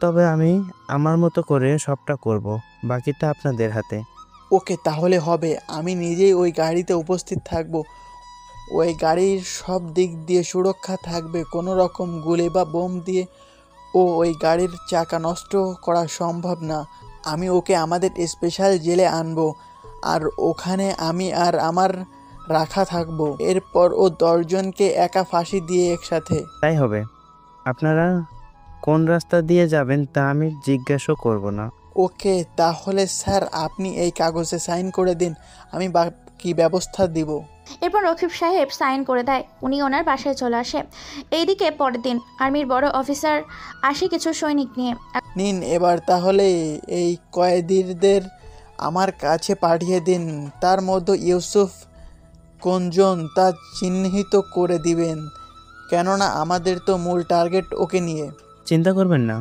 Speaker 5: তবে আমি আমার মতো করে সবটা করব, বাকিটা আপনাদের হাতে।
Speaker 16: ওকে, তাহলে হবে। আমি নিজেই ওই গাড়িতে উপস্থিত থাকব। ওই গাড়ির সব দিক দিয়ে সুরক্ষা থাকবে। কোনো রকম গুলি বা বোম দিয়ে ওই গাড়ির চাকা নষ্ট করা সম্ভব না। আমি ওকে আমাদের স্পেশাল জেলে আনবো, আর ওখানে আমি আর আমার রাখা থাকবো। এরপর ও 10 জনকে একা ফাঁসি দিয়ে একসাথে।
Speaker 5: তাই হবে। আপনারা কোন রাস্তা দিয়ে যাবেন তা আমি জিজ্ঞাসা করব না।
Speaker 16: ওকে, তাহলে স্যার আপনি এই কাগজে সাইন করে দিন, আমি বাকি ব্যবস্থা দিব।
Speaker 1: এরপর রকিব সাহেব সাইন করে দেয়। উনি ওনার বাসায় চলে আসে। এইদিকে পরের দিন আর্মির বড় অফিসার আসে কিছু সৈনিক নিয়ে।
Speaker 16: নিন, এবার তাহলে এই কয়েদিদের আমার কাছে পাঠিয়ে দিন। তার মধ্যে ইউসুফ কোনজন তা চিহ্নিত করে দিবেন, কেননা আমাদের তো মূল টার্গেট ওকে নিয়ে।
Speaker 5: চিন্তা করবেন না,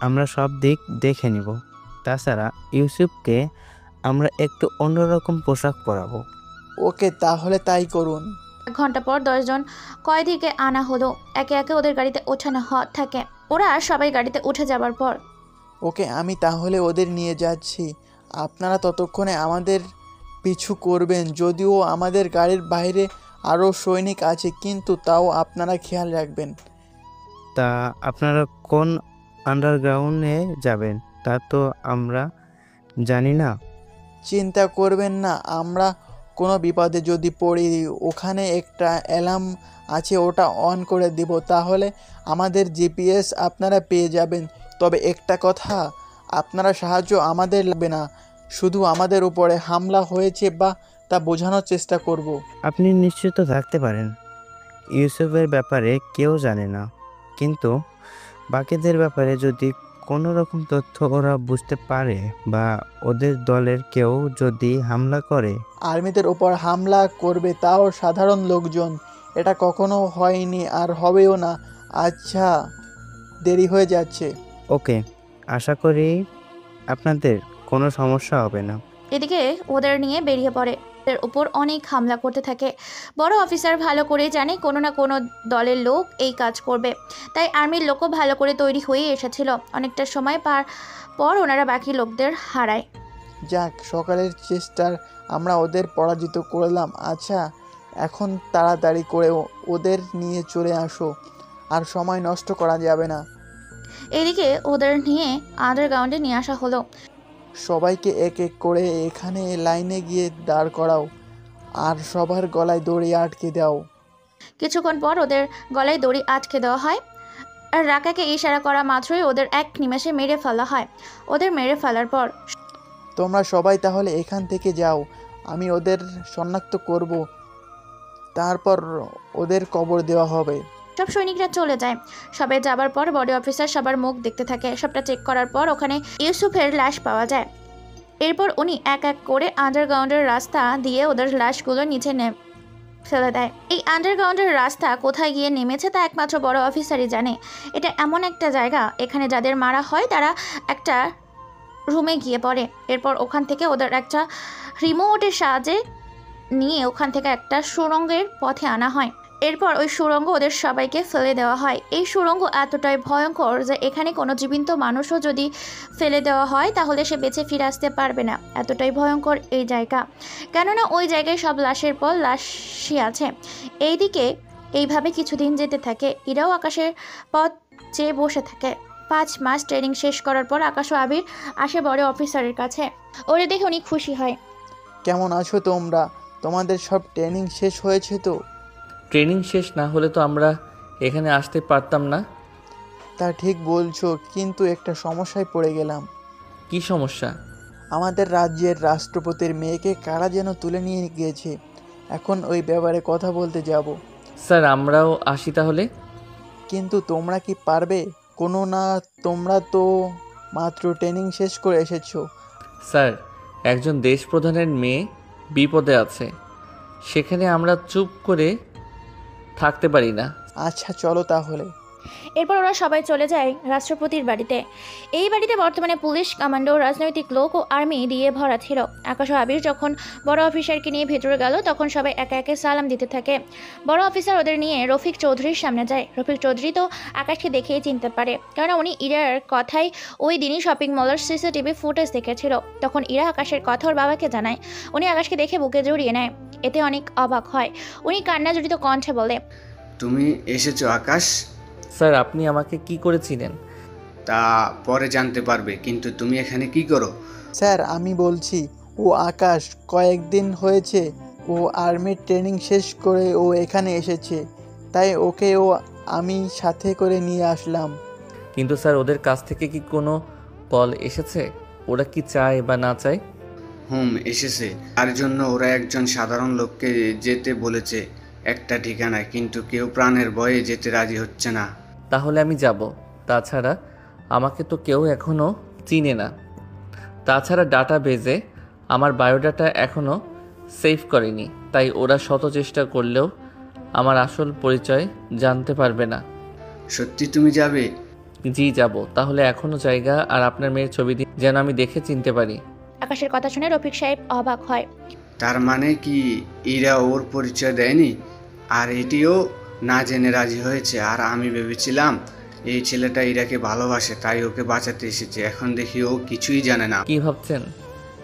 Speaker 5: আমরা সব দিক দেখে নিব। তাছাড়া ইউসুফকে আমরা একটু অন্যরকম পোশাক পরাবো।
Speaker 16: ওকে, তাহলে তাই করুন।
Speaker 1: 1 ঘন্টা পর 10 জন কয়েদিকে আনা হলো। একে একে ওদের গাড়িতে ওঠানো থাকে। ওরা সবাই গাড়িতে উঠে যাবার পর,
Speaker 16: ওকে, আমি তাহলে ওদের নিয়ে যাচ্ছি। আপনারা ততক্ষণে আমাদের পিছু করবেন। যদিও আমাদের গাড়ির বাইরে আরও সৈনিক আছে, কিন্তু তাও আপনারা খেয়াল রাখবেন।
Speaker 5: তা আপনারা কোন আন্ডারগ্রাউন্ডে যাবেন তা তো আমরা জানি না।
Speaker 16: চিন্তা করবেন না, আমরা কোনো বিপদে যদি পড়ি ওখানে একটা অ্যালার্ম আছে, ওটা অন করে দিব, তাহলে আমাদের জিপিএস আপনারা পেয়ে যাবেন। তবে একটা কথা, আপনারা সাহায্য আমাদের লাগবে না, শুধু আমাদের উপরে হামলা হয়েছে বা তা বোঝানোর চেষ্টা করব।
Speaker 5: আপনি নিশ্চিত থাকতে পারেন, ইউসুফের ব্যাপারে কেউ জানে না। কিন্তু বাকিদের ব্যাপারে যদি কোনো রকম তথ্য ওরা বুঝতে পারে বা ওদের দলের কেউ যদি হামলা করে।
Speaker 16: আর্মিদের ওপর হামলা করবে তাও সাধারণ লোকজন, এটা কখনো হয়নি আর হবেও না। আচ্ছা, দেরি হয়ে যাচ্ছে।
Speaker 5: ওকে, আশা করি আপনাদের কোনো সমস্যা হবে না।
Speaker 1: এদিকে ওদের নিয়ে বেরিয়ে পড়ে। ওদের উপর অনেক হামলা করতে থাকে। বড় অফিসার ভালো করে জানে কোনো না কোনো দলের লোক এই কাজ করবে, তাই আর্মির লোকও ভালো করে তৈরি হয়ে এসেছিল। অনেকটা সময় পর ওনারা বাকি লোকদের হারায়।
Speaker 16: যাক, সকালের চেষ্টার আমরা ওদের পরাজিত করলাম। আচ্ছা, এখন তাড়াতাড়ি করে ওদের নিয়ে চলে আসো, আর সময় নষ্ট করা যাবে না।
Speaker 1: এদিকে ওদের নিয়ে আন্ডারগ্রাউন্ডে নিয়ে আসা হলো।
Speaker 16: সবাইকে এক এক করে এখানে লাইনে গিয়ে দাঁড় করাও, আর সবার গলায় দড়ি আটকে দাও।
Speaker 1: কিছুক্ষণ পর ওদের গলায় দড়ি আটকে দেওয়া হয়, আর রাকাকে ইশারা করা মাত্রই ওদের এক নিমেষে মেরে ফেলা হয়। ওদের মেরে ফেলার পর
Speaker 16: তোমরা সবাই তাহলে এখান থেকে যাও, আমি ওদের শনাক্ত করব, তারপর ওদের কবর দেওয়া হবে।
Speaker 1: সব সৈনিকরা চলে যায়। সবাই যাবার পর বডি অফিসার সবার মুখ দেখতে থাকে। সবটা চেক করার পর ওখানে ইউসুফের লাশ পাওয়া যায়। এরপর উনি এক এক করে আন্ডারগ্রাউন্ডের রাস্তা দিয়ে ওদের লাশগুলো নিচে ফেলে দেয়। এই আন্ডারগ্রাউন্ডের রাস্তা কোথায় গিয়ে নেমেছে তা একমাত্র বড় অফিসারই জানে। এটা এমন একটা জায়গা, এখানে যাদের মারা হয় তারা একটা রুমে গিয়ে পড়ে। এরপর ওখান থেকে ওদের একটা রিমোটের সাহায্যে নিয়ে ওখান থেকে একটা সুড়ঙ্গের পথে আনা হয়। এরপর ওই সুড়ঙ্গ ওদের সবাইকে ফেলে দেওয়া হয়। এই সুড়ঙ্গ এতটাই ভয়ঙ্কর যে এখানে কোনো জীবিত মানুষও যদি ফেলে দেওয়া হয় তাহলে সে বেঁচে ফিরে আসতে পারবে না। এতটাই ভয়ঙ্কর এই জায়গা, কেননা ওই জায়গায় সব লাশের পর লাশই আছে। এইদিকে এইভাবে কিছুদিন যেতে থাকে। ইরাও আকাশের পথ চেয়ে বসে থাকে। 5 মাস ট্রেনিং শেষ করার পর আকাশ ও আবির আসে বড় অফিসারের কাছে। ওরে দেখে উনি খুশি হয়।
Speaker 16: কেমন আছো তোমরা? তোমাদের সব ট্রেনিং শেষ হয়েছে তো?
Speaker 2: ট্রেনিং শেষ না হলে তো আমরা এখানে আসতে পারতাম না।
Speaker 16: তা ঠিক বলছো, কিন্তু একটা সমস্যায় পড়ে গেলাম।
Speaker 2: কি সমস্যা?
Speaker 16: আমাদের রাজ্যের রাষ্ট্রপতির মেয়েকে কারা যেন তুলে নিয়ে গিয়েছে। এখন ওই ব্যাপারে কথা বলতে যাব।
Speaker 2: স্যার, আমরাও আসি তাহলে।
Speaker 16: কিন্তু তোমরা কি পারবে? কোনো না, তোমরা তো মাত্র ট্রেনিং শেষ করে এসেছো।
Speaker 2: স্যার, একজন দেশ প্রধানের মেয়ে বিপদে আছে, সেখানে আমরা চুপ করে থাকতে পারি না।
Speaker 16: আচ্ছা, চলো তাহলে।
Speaker 1: এরপর ওরা সবাই চলে যায় রাষ্ট্রপতির বাড়িতে। এই বাড়িতে বর্তমানে পুলিশ, কমান্ডো, রাজনৈতিক লোক ও আর্মি দিয়ে ভরা ছিল। আকাশ ও আবির যখন বড় অফিসারকে নিয়ে ভেতরে গেল তখন সবাই একে একে সালাম দিতে থাকে। বড় অফিসার ওদের নিয়ে রফিক চৌধুরীর সামনে যায়। রফিক চৌধুরী তো আকাশকে দেখেই চিনতে পারে, কারণ উনি ইরার কথাই ওই দিনই শপিং মলের সিসিটিভি ফুটেজ দেখেছিল। তখন ইরা আকাশের কথা ওর বাবাকে জানায়। উনি আকাশকে দেখে বুকে জড়িয়ে নেয়। এতে অনেক অবাক হয়। উনি কান্না জড়িত কণ্ঠে বলে,
Speaker 6: তুমি এসেছো আকাশ?
Speaker 2: স্যার, আপনি আমাকে কি করে চিনেন?
Speaker 6: তা পরে জানতে পারবে, কিন্তু তুমি এখানে কি করো?
Speaker 16: স্যার, আমি বলছি, ও আকাশ। কয়েকদিন হয়েছে ও আর্মির ট্রেনিং শেষ করে ও এখানে এসেছে, তাই ওকেও আমি সাথে করে নিয়ে আসলাম।
Speaker 2: কিন্তু স্যার, ওদের কাছ থেকে কি কোনো কল এসেছে? ওরা কি চায় বা না চায়?
Speaker 6: এসেছে। তার জন্য ওরা একজন সাধারণ লোককে যেতে বলেছে একটা ঠিকানায়, কিন্তু কেউ প্রাণের ভয়ে যেতে রাজি হচ্ছে না।
Speaker 2: তাহলে আমি যাব। তাছাড়া আমাকে তো কেউ এখনও চিনে না। তাছাড়া ডাটা বেজে আমার বায়োডাটা এখনও সেভ করেনি, তাই ওরা শত চেষ্টা করলেও আমার আসল পরিচয় জানতে পারবে না।
Speaker 6: সত্যি তুমি যাবে?
Speaker 2: জি, যাব। তাহলে এখনও জায়গা আর আপনার মেয়ের ছবি দিন, যেন আমি দেখে চিনতে পারি।
Speaker 1: আকাশের কথা শুনে রফিক সাহেব অবাক হয়।
Speaker 6: তার মানে কি ইরা ওর পরিচয় দেয়নি, আর এটিও না জেনে রাজি হয়েছে? আর আমি ভেবেছিলাম এই ছেলেটা ইরাকে ভালোবাসে, তাই ওকে বাঁচাতে এসেছে। এখন দেখি ও কিছুই জানে না।
Speaker 2: কি ভাবছেন?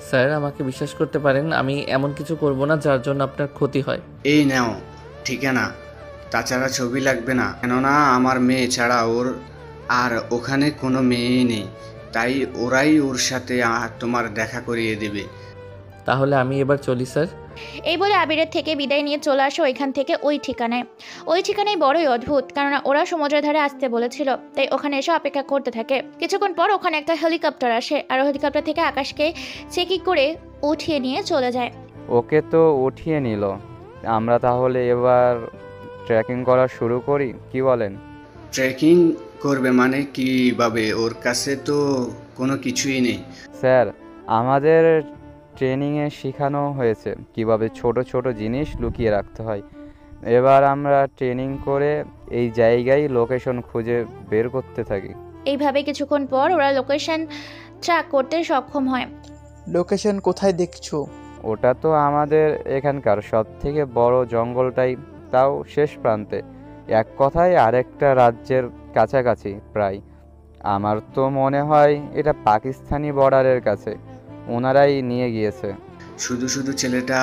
Speaker 2: স্যার, আমাকে বিশ্বাস করতে পারেন, আমি এমন কিছু করব না যার জন্য আপনার ক্ষতি হয়।
Speaker 6: এই নাও ঠিকানা, তাছাড়া ছবি লাগবে না, কেননা আমার মেয়ে ছাড়া ওর আর ওখানে কোনো মেয়েই নেই, তাই ওরাই ওর সাথে তোমার দেখা করিয়ে দেবে।
Speaker 2: তাহলে আমি এবার চলি স্যার।
Speaker 1: এই বলে আবিরের থেকে বিদায় নিয়ে চলে আসে ওইখান থেকে ওই ঠিকানায়। ওই ঠিকানায় বড়ই অদ্ভুত, কেননা ওরা সমুদ্রের ধারে আসতে বলেছিল, তাই ওখানে এসে অপেক্ষা করতে থাকে। কিছুক্ষণ পর ওখানে একটা হেলিকপ্টার আসে, আর হেলিকপ্টার থেকে আকাশকে চেকিং করে উঠিয়ে নিয়ে চলে যায়।
Speaker 12: ওকে তো উঠিয়ে নিল, আমরা তাহলে এবার ট্রেকিং করা শুরু করি, কি বলেন?
Speaker 6: ট্রেকিং করবে মানে কিভাবে? ওর কাছে তো কোনো কিছুই নেই।
Speaker 12: স্যার, আমাদের ট্রেনিংয়ে শেখানো হয়েছে কিভাবে ছোট ছোট জিনিস লুকিয়ে রাখতে হয়। এবার আমরা ট্রেনিং করে এই জায়গায় লোকেশন খুঁজে বের করতে থাকি।
Speaker 1: এইভাবে কিছুক্ষণ পর ওরা লোকেশন ট্র্যাক করতে সক্ষম হয়।
Speaker 16: লোকেশন কোথায় দেখছো?
Speaker 12: ওটা তো আমাদের এখানকার সব থেকে বড় জঙ্গলটাই, তাও শেষ প্রান্তে, এক কথায় আরেকটা রাজ্যের কাছাকাছি প্রায়। আমার তো মনে হয় এটা পাকিস্তানি বর্ডারের কাছে ওনারাই নিয়ে গিয়েছে।
Speaker 6: শুধু শুধু ছেলেটা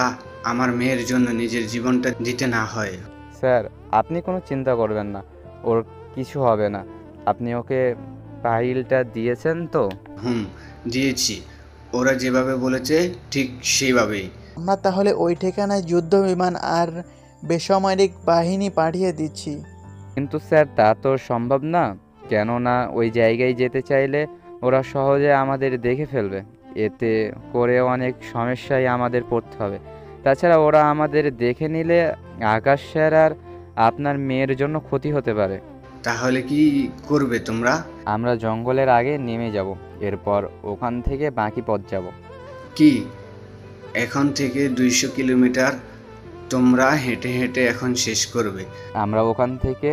Speaker 6: আমার মেয়ের জন্য নিজের জীবনটা দিতে না হয়।
Speaker 12: স্যার, আপনি কোনো চিন্তা করবেন না, ওর কিছু হবে না। আপনি ওকে ফাইলটা দিয়েছেন তো?
Speaker 6: দিয়েছি। ওরা যেভাবে বলেছে ঠিক সেইভাবেই।
Speaker 16: আমরা তাহলে ওই ঠিকানায় যুদ্ধ বিমান আর বেসামরিক বাহিনী পাঠিয়ে দিচ্ছি।
Speaker 12: কিন্তু স্যার, তা তো সম্ভব না, কেননা ওই জায়গায় যেতে চাইলে ওরা সহজে আমাদের দেখে ফেলবে। এতে করে অনেক সমস্যায় আমাদের পড়তে হবে। তাছাড়া ওরা আমাদের দেখে নিলে আকাশ স্যার আর আপনার মেয়ের জন্য ক্ষতি হতে পারে।
Speaker 6: তাহলে কি করবে তোমরা?
Speaker 12: আমরা জঙ্গলের আগে নেমে যাব, এরপর ওখান থেকে বাকি পথ যাব।
Speaker 6: কি এখন থেকে 200 কিলোমিটার তোমরা হেঁটে হেঁটে এখন শেষ করবে?
Speaker 12: আমরা ওখান থেকে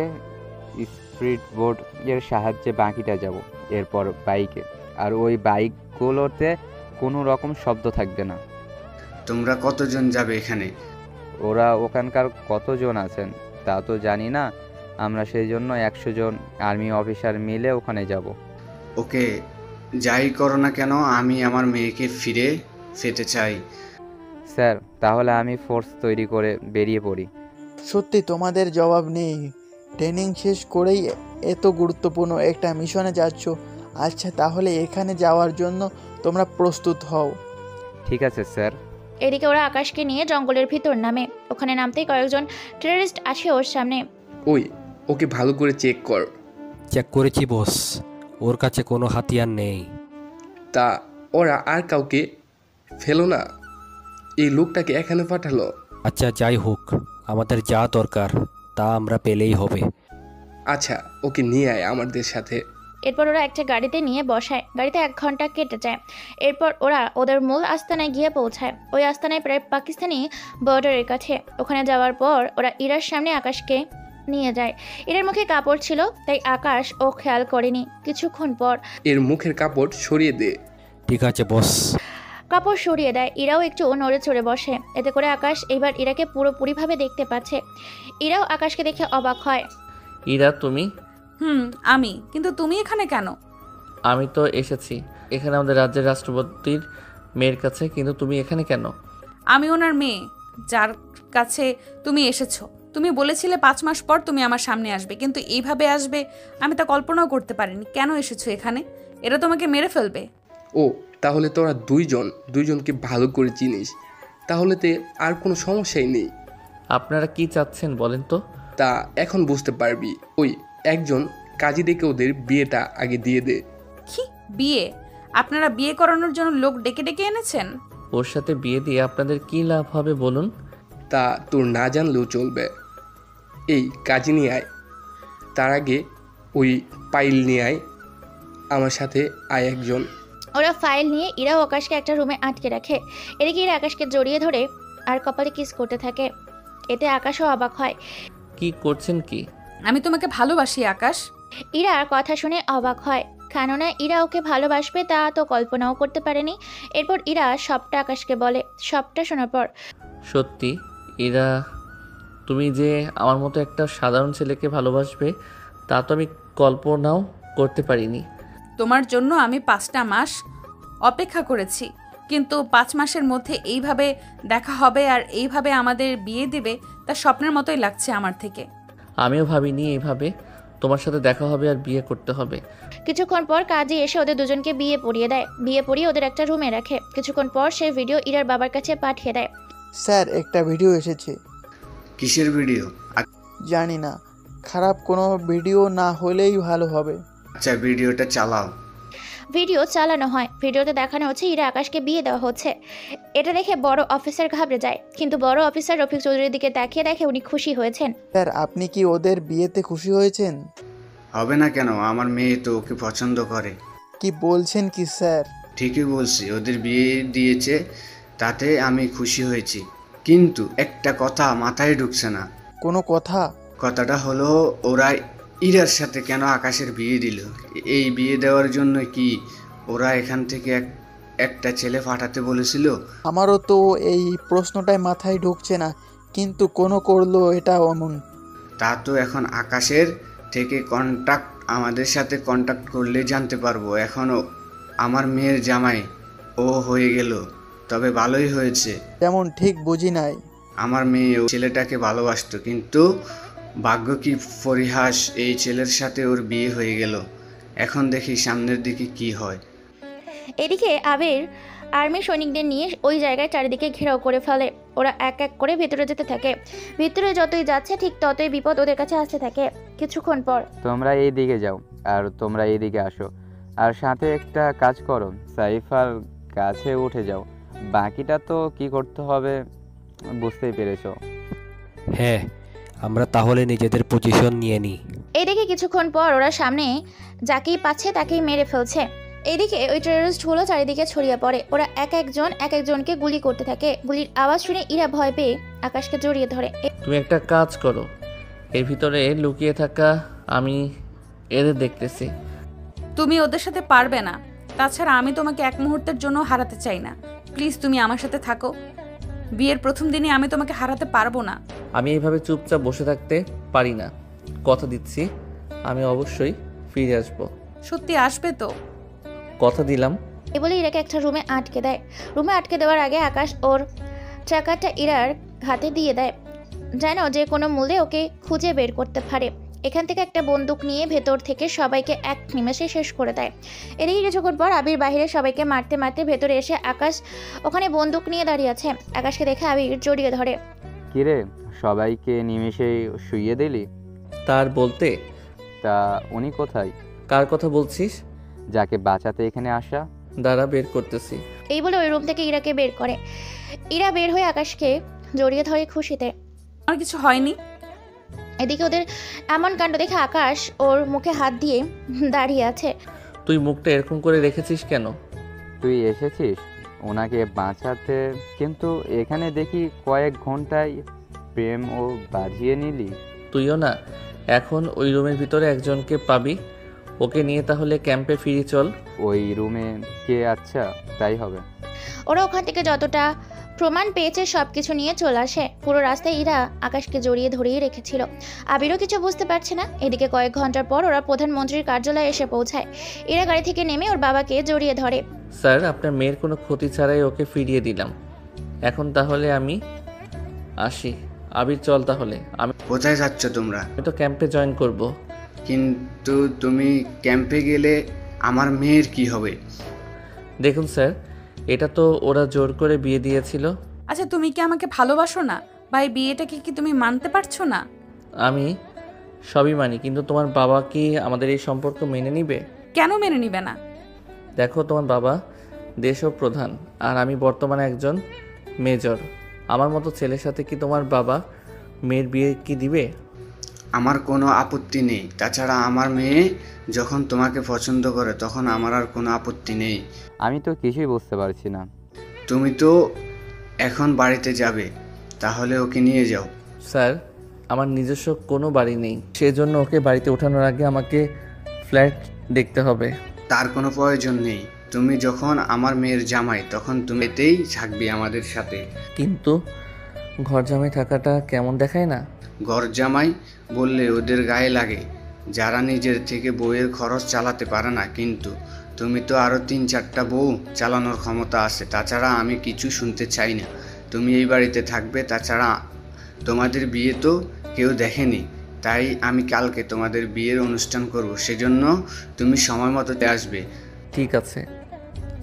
Speaker 12: স্পিড বোট এর সাহায্যে বাকিটা যাব, এরপর বাইকে। আর ওই বাইকগুলোতে কোনো রকম শব্দ থাকবে না।
Speaker 6: তোমরা কতজন যাবে এখানে?
Speaker 12: ওরা ওখানকার কতজন আছেন তা তো জানি না, আমরা সেই জন্য 100 জন আর্মি অফিসার মিলে ওখানে যাব।
Speaker 6: ওকে, যাই করো না কেন আমি আমার মেয়েকে ফিরে পেতে চাই।
Speaker 12: স্যার, তাহলে আমি ফোর্স তৈরি করে বেরিয়ে পড়ি।
Speaker 16: সত্যি তোমাদের জবাব নেই। ট্রেনিং শেষ করেই এত গুরুত্বপূর্ণ একটা মিশনে যাচ্ছ। আচ্ছা, তাহলে এখানে যাওয়ার জন্য তোমরা প্রস্তুত হও।
Speaker 12: ঠিক আছে স্যার।
Speaker 1: এদিকে ওরা আকাশকে নিয়ে জঙ্গলের ভিতর নামে। ওখানে নামতেই কয়েকজন টেররিস্ট আসে ওর সামনে।
Speaker 17: ওই, ওকে ভালো করে চেক কর।
Speaker 4: চেক করেছি বস, ওর কাছে কোনো হাতিয়ার নেই।
Speaker 17: তা ওরা আর কাউকে ফেলো না, এই লোকটাকে এখানে পাঠালো।
Speaker 4: আচ্ছা, যাই হোক, আমাদের যা দরকার তা আমরা পেলেই হবে।
Speaker 17: আচ্ছা, ওকে নিয়ে আয় আমাদের সাথে।
Speaker 1: এরপর ওরা একটা গাড়িতে নিয়ে বসায়। গাড়িতে 1 ঘন্টা কেটে যায়। এরপর ওরা ওদের মূল আস্তানায় গিয়ে পৌঁছায়। ওই আস্তানায় প্রায় পাকিস্তানি বর্ডারের কাছে। ওখানে যাওয়ার পর ওরা ইরার সামনে আকাশকে নিয়ে যায়। ইরার মুখে কাপড় ছিল, তাই আকাশ ও খেয়াল করেনি। কিছুক্ষণ পর
Speaker 17: এর মুখের কাপড় সরিয়ে দে।
Speaker 4: ঠিক আছে বস।
Speaker 1: কাপড় সরিয়ে দেয়। ইরাও একটু নড়ে চড়ে বসে। এতে করে আকাশ এবার ইরাকে পুরোপুরিভাবে দেখতে পাচ্ছে। ইরাও আকাশকে দেখে অবাক হয়।
Speaker 2: ইরা, তুমি?
Speaker 3: আমি। কিন্তু তুমি এখানে কেন?
Speaker 2: আমি তো এসেছি এখানে আমাদের রাজ্যের রাষ্ট্রপতির মেয়ের কাছে, কিন্তু তুমি এখানে কেন?
Speaker 3: আমি ওনার মেয়ে, যার কাছে তুমি এসেছো। তুমি বলেছিলে 5 মাস পর তুমি আমার সামনে আসবে, কিন্তু এইভাবে আসবে আমি তা কল্পনাও করতে পারিনি। কেন এসেছো এখানে? এরা তোমাকে মেরে ফেলবে।
Speaker 17: ও, তাহলে তোরা দুইজনকে ভালো করে চিনিস, তাহলে তে আর কোনো সমস্যাই নেই।
Speaker 2: আপনারা কি চাচ্ছেন বলেন তো?
Speaker 17: তা এখন বুঝতে পারবি। ওই একজন কাজী ডেকে ওদের বিয়েটা আগে দিয়ে দে।
Speaker 3: কি বিয়ে? আপনারা বিয়ে করানোর জন্য লোক ডেকে ডেকে এনেছেন?
Speaker 2: ওর সাথে বিয়ে দিয়ে আপনাদের কি লাভ হবে বলুন?
Speaker 17: তা তোর না জানলেও চলবে। এই কাজী নিয়ে আয়, তার আগে ওই পাইল নিয়ে আয়, আমার সাথে আয় একজন।
Speaker 1: ওরা ফাইল নিয়ে ইরা ও আকাশকে একটা রুমে আটকে রাখে। এদিকে ইরা আকাশকে জড়িয়ে ধরে আর কপালে কিস করতে থাকে। এতে আকাশও অবাক হয়।
Speaker 2: কি করছেন কি?
Speaker 3: আমি তোমাকে ভালোবাসি আকাশ।
Speaker 1: ইরার কথা শুনে অবাক হয়, কেননা ইরা ওকে ভালোবাসবে তা তো কল্পনাও করতে পারেনি। এরপর ইরা সবটা আকাশকে বলে। সবটা শোনার পর
Speaker 2: সত্যি ইরা, তুমি যে আমার মতো একটা সাধারণ ছেলেকে ভালোবাসবে তা তো আমি কল্পনাও করতে পারিনি।
Speaker 3: তোমার জন্য আমি 5টা মাস অপেক্ষা করেছি, কিন্তু 5 মাসের মধ্যে এইভাবে দেখা হবে আর এইভাবে আমাদের বিয়ে দিবে তা স্বপ্নের মতোই লাগছে আমার থেকে।
Speaker 2: আমিও ভাবিনি এইভাবে তোমার সাথে দেখা হবে আর বিয়ে করতে হবে।
Speaker 1: কিছুক্ষণ পর কাজী এসে ওদের দুজনকে বিয়ে পড়িয়ে দেয়। বিয়ে পড়িয়ে ওদের একটা রুমে রাখে। কিছুক্ষণ পর সে ভিডিও ইরার বাবার কাছে পাঠিয়ে দেয়।
Speaker 16: স্যার, একটা ভিডিও এসেছে।
Speaker 6: কিসের ভিডিও?
Speaker 16: জানি না, খারাপ কোনো ভিডিও না হলেই ভালো হবে।
Speaker 6: আচ্ছা, ভিডিওটা চালাও।
Speaker 1: ভিডিও চালানো হয়। ভিডিওতে দেখানো হচ্ছে ইরা আকাশকে বিয়ে দেওয়া হচ্ছে। এটা দেখে বড় অফিসার ঘাবড়ে যায়, কিন্তু বড় অফিসার রফিক চৌধুরীর দিকে তাকিয়ে দেখে উনি খুশি হয়েছেন।
Speaker 16: স্যার, আপনি কি ওদের বিয়েতে খুশি হয়েছেন?
Speaker 6: হবে না কেন? আমার মেয়ে তো ওকে পছন্দ করে।
Speaker 16: কি বলছেন কি স্যার?
Speaker 6: ঠিকই বলছি, ওদের বিয়ে দিয়েছে, তাতে আমি খুশি হয়েছি, কিন্তু একটা কথা মাথায় ঢুকছে না।
Speaker 16: কোনো কথা?
Speaker 6: কথাটা হলো, ওরা ইরার সাথে কেন আকাশের বিয়ে দিল? এই বিয়ে দেওয়ার জন্য কি ওরা এখান থেকে একটা ছেলে পাঠাতে বলেছিল?
Speaker 16: আমারও তো এই প্রশ্নটাই মাথায় ঢুকছে না, কিন্তু কোনো করলো এটা অমন।
Speaker 6: তা তো এখন আকাশের থেকে আমাদের সাথে কন্ট্যাক্ট করলে জানতে পারবো। এখনও আমার মেয়ের জামাই ও হয়ে গেল, তবে ভালোই হয়েছে।
Speaker 16: তেমন ঠিক বুঝি নাই।
Speaker 6: আমার মেয়ে ও ছেলেটাকে ভালোবাসতো, কিন্তু ভাগ্য কি পরিহাস, এই ছেলের সাথে ওর বিয়ে হয়ে গেল। এখন দেখি সামনের দিকে কি হয়।
Speaker 1: এদিকে আবির আর্মি সৈনিকদের নিয়ে ওই জায়গায় চারিদিকে ঘেরাও করে ফেলে। ওরা এক এক করে ভেতরে যেতে থাকে। ভিতরে যতই যাচ্ছে ঠিক ততই বিপদ ওদের কাছে আসতে থাকে। কিছুক্ষণ পর,
Speaker 12: তোমরা এই দিকে যাও আর তোমরা এই দিকে আসো, আর সাথে একটা কাজ করো, সাইফার গাছে উঠে যাও। বাকিটা তো কি করতে হবে বুঝতেই পেরেছো।
Speaker 4: হ্যাঁ, আমরা তাহলে নিজেদের পজিশন নিয়ে নিই।
Speaker 1: এদিকে কিছুক্ষণ পর ওরা সামনে যাকেই পাচ্ছে তাকেই মেরে ফেলছে। এদিকে ওই টেররিস্টগুলো চারিদিকে ছড়িয়ে পড়ে। ওরা এক একজনকে গুলি করতে থাকে। গুলির আওয়াজ শুনে ইরা ভয় পেয়ে আকাশকে জড়িয়ে ধরে।
Speaker 2: তুমি একটা কাজ করো, এর ভিতরে লুকিয়ে থাকা আমি এদের দেখতেছি।
Speaker 3: তুমি ওদের সাথে পারবে না, তাছাড়া আমি তোমাকে এক মুহূর্তের জন্য হারাতে চাই না। প্লিজ তুমি আমার সাথে থাকো। বিয়ের প্রথম দিনে আমি তোমাকে হারাতে পারবো না।
Speaker 2: আমি এইভাবে চুপচাপ বসে থাকতে পারি না, কথা দিচ্ছি আমি অবশ্যই ফিরে আসবো।
Speaker 3: সত্যি আসবে তো?
Speaker 2: কথা দিলাম।
Speaker 1: এ বলে ইরাকে একটা রুমে আটকে দেয়। রুমে আটকে দেওয়ার আগে আকাশ ওর চাকাটা ইরার হাতে দিয়ে দেয়, যেন যে কোনো মূল্যে ওকে খুঁজে বের করতে পারে। এখান থেকে একটা বন্দুক নিয়ে ভেতর থেকে সবাইকে এক নিমেষে শেষ করে দেয়। এদিকে কিছুক্ষণ পর আবির বাহিরে সবাইকে মারতে মারতে ভেতরে এসে আকাশ ওখানে বন্দুক নিয়ে দাঁড়িয়ে আছে। আকাশকে দেখে আবির জড়িয়ে ধরে।
Speaker 12: কিরে, সবাইকে নিমেষেই শুইয়ে দিলি?
Speaker 2: তার বলতে?
Speaker 12: তা উনি কোথায়?
Speaker 2: কার কথা বলছিস?
Speaker 12: যাকে বাঁচাতে এখানে আসা।
Speaker 2: দাঁড়া, বের করতেছি।
Speaker 1: এই বলে ওই রুম থেকে ইরাকে বের করে। ইরা বের হয়ে আকাশকে জড়িয়ে ধরে খুশিতে।
Speaker 3: আর কিছু হয়নি।
Speaker 1: এদিকে ওদের এমন কাণ্ড দেখে আকাশ ওর মুখে হাত দিয়ে দাঁড়িয়ে আছে।
Speaker 2: তুই মুখটা এরকম করে রেখেছিস কেন?
Speaker 12: তুই এসেছিস ওনাকে বাঁচাতে, কিন্তু এখানে দেখি কয়েক ঘন্টায় প্রেম ও বাজিয়ে নিলি।
Speaker 2: তুইও না, এখন ওই রুমের ভিতরে একজনকে পাবি, ওকে নিয়ে তাহলে ক্যাম্পে ফিরে চল।
Speaker 12: ওই রুমে কে? আচ্ছা, তাই হবে।
Speaker 1: ওরা ওখান থেকে যতটা প্রমাণ পেয়েছে সবকিছু নিয়ে চলে আসে। পুরো রাস্তায় ইরা আকাশকে জড়িয়ে ধরেই রেখেছিল। আবিরও কিছু বুঝতে পারছে না। এদিকে কয়েক ঘন্টার পর ওরা প্রধানমন্ত্রীর কার্যালয়ে এসে পৌঁছায়। ইরা গাড়ি থেকে নেমে ওর বাবাকে জড়িয়ে ধরে।
Speaker 2: স্যার, আপনার মেয়ের কোনো ক্ষতি ছাড়াই ওকে ফিরিয়ে দিলাম। এখন তাহলে আমি আসি। আবির, চল তাহলে। আমি
Speaker 6: কোথায় যাচ্ছ তোমরা?
Speaker 2: আমি তো ক্যাম্পে জয়েন করব।
Speaker 6: কিন্তু তুমি ক্যাম্পে গেলে আমার মেয়ের কি হবে?
Speaker 2: দেখুন স্যার, এটা তো ওরা জোর করে বিয়ে দিয়েছিল।
Speaker 3: আচ্ছা, তুমি কি আমাকে ভালোবাসো না? বা এই বিয়েটাকে কি তুমি মানতে পারছো না?
Speaker 2: আমি সবই মানি, কিন্তু তোমার বাবা কি আমাদের এই সম্পর্ক মেনে নিবে?
Speaker 3: কেন মেনে নিবে না?
Speaker 2: দেখো, তোমার বাবা দেশও প্রধান আর আমি বর্তমানে একজন মেজর। আমার মতো ছেলের সাথে কি তোমার বাবা মেয়ের বিয়ে কি দিবে?
Speaker 6: আমার কোনো আপত্তি নেই। তাছাড়া আমার মেয়ে যখন তোমাকে পছন্দ করে তখন আমার আর কোনো আপত্তি নেই।
Speaker 12: আমি তো কিছুই বুঝতে পারছি না।
Speaker 6: তুমি তো এখন বাড়িতে যাবে, তাহলে ওকে নিয়ে যাও।
Speaker 2: স্যার, আমার নিজস্ব কোনো বাড়ি নেই, সেজন্য ওকে বাড়িতে ওঠানোর আগে আমাকে ফ্ল্যাট দেখতে হবে।
Speaker 6: তার কোনো প্রয়োজন নেই। তুমি যখন আমার মেয়ের জামাই, তখন তুমি এতেই থাকবে আমাদের সাথে।
Speaker 2: কিন্তু ঘর জামাই থাকাটা কেমন দেখায় না?
Speaker 6: ঘর জামাই বললে ওদের গায়ে লাগে, যারা নিজের থেকে বউয়ের খরচ চালাতে পারে না। কিন্তু তুমি তো আরও 3-4টা বউ চালানোর ক্ষমতা আছে। তাছাড়া আমি কিছু শুনতে চাই না। তুমি এই বাড়িতে থাকবে। তাছাড়া তোমাদের বিয়ে তো কেউ দেখেনি, তাই আমি কালকে তোমাদের বিয়ের অনুষ্ঠান করব, সেজন্য তুমি সময় মতো আসবে।
Speaker 2: ঠিক আছে।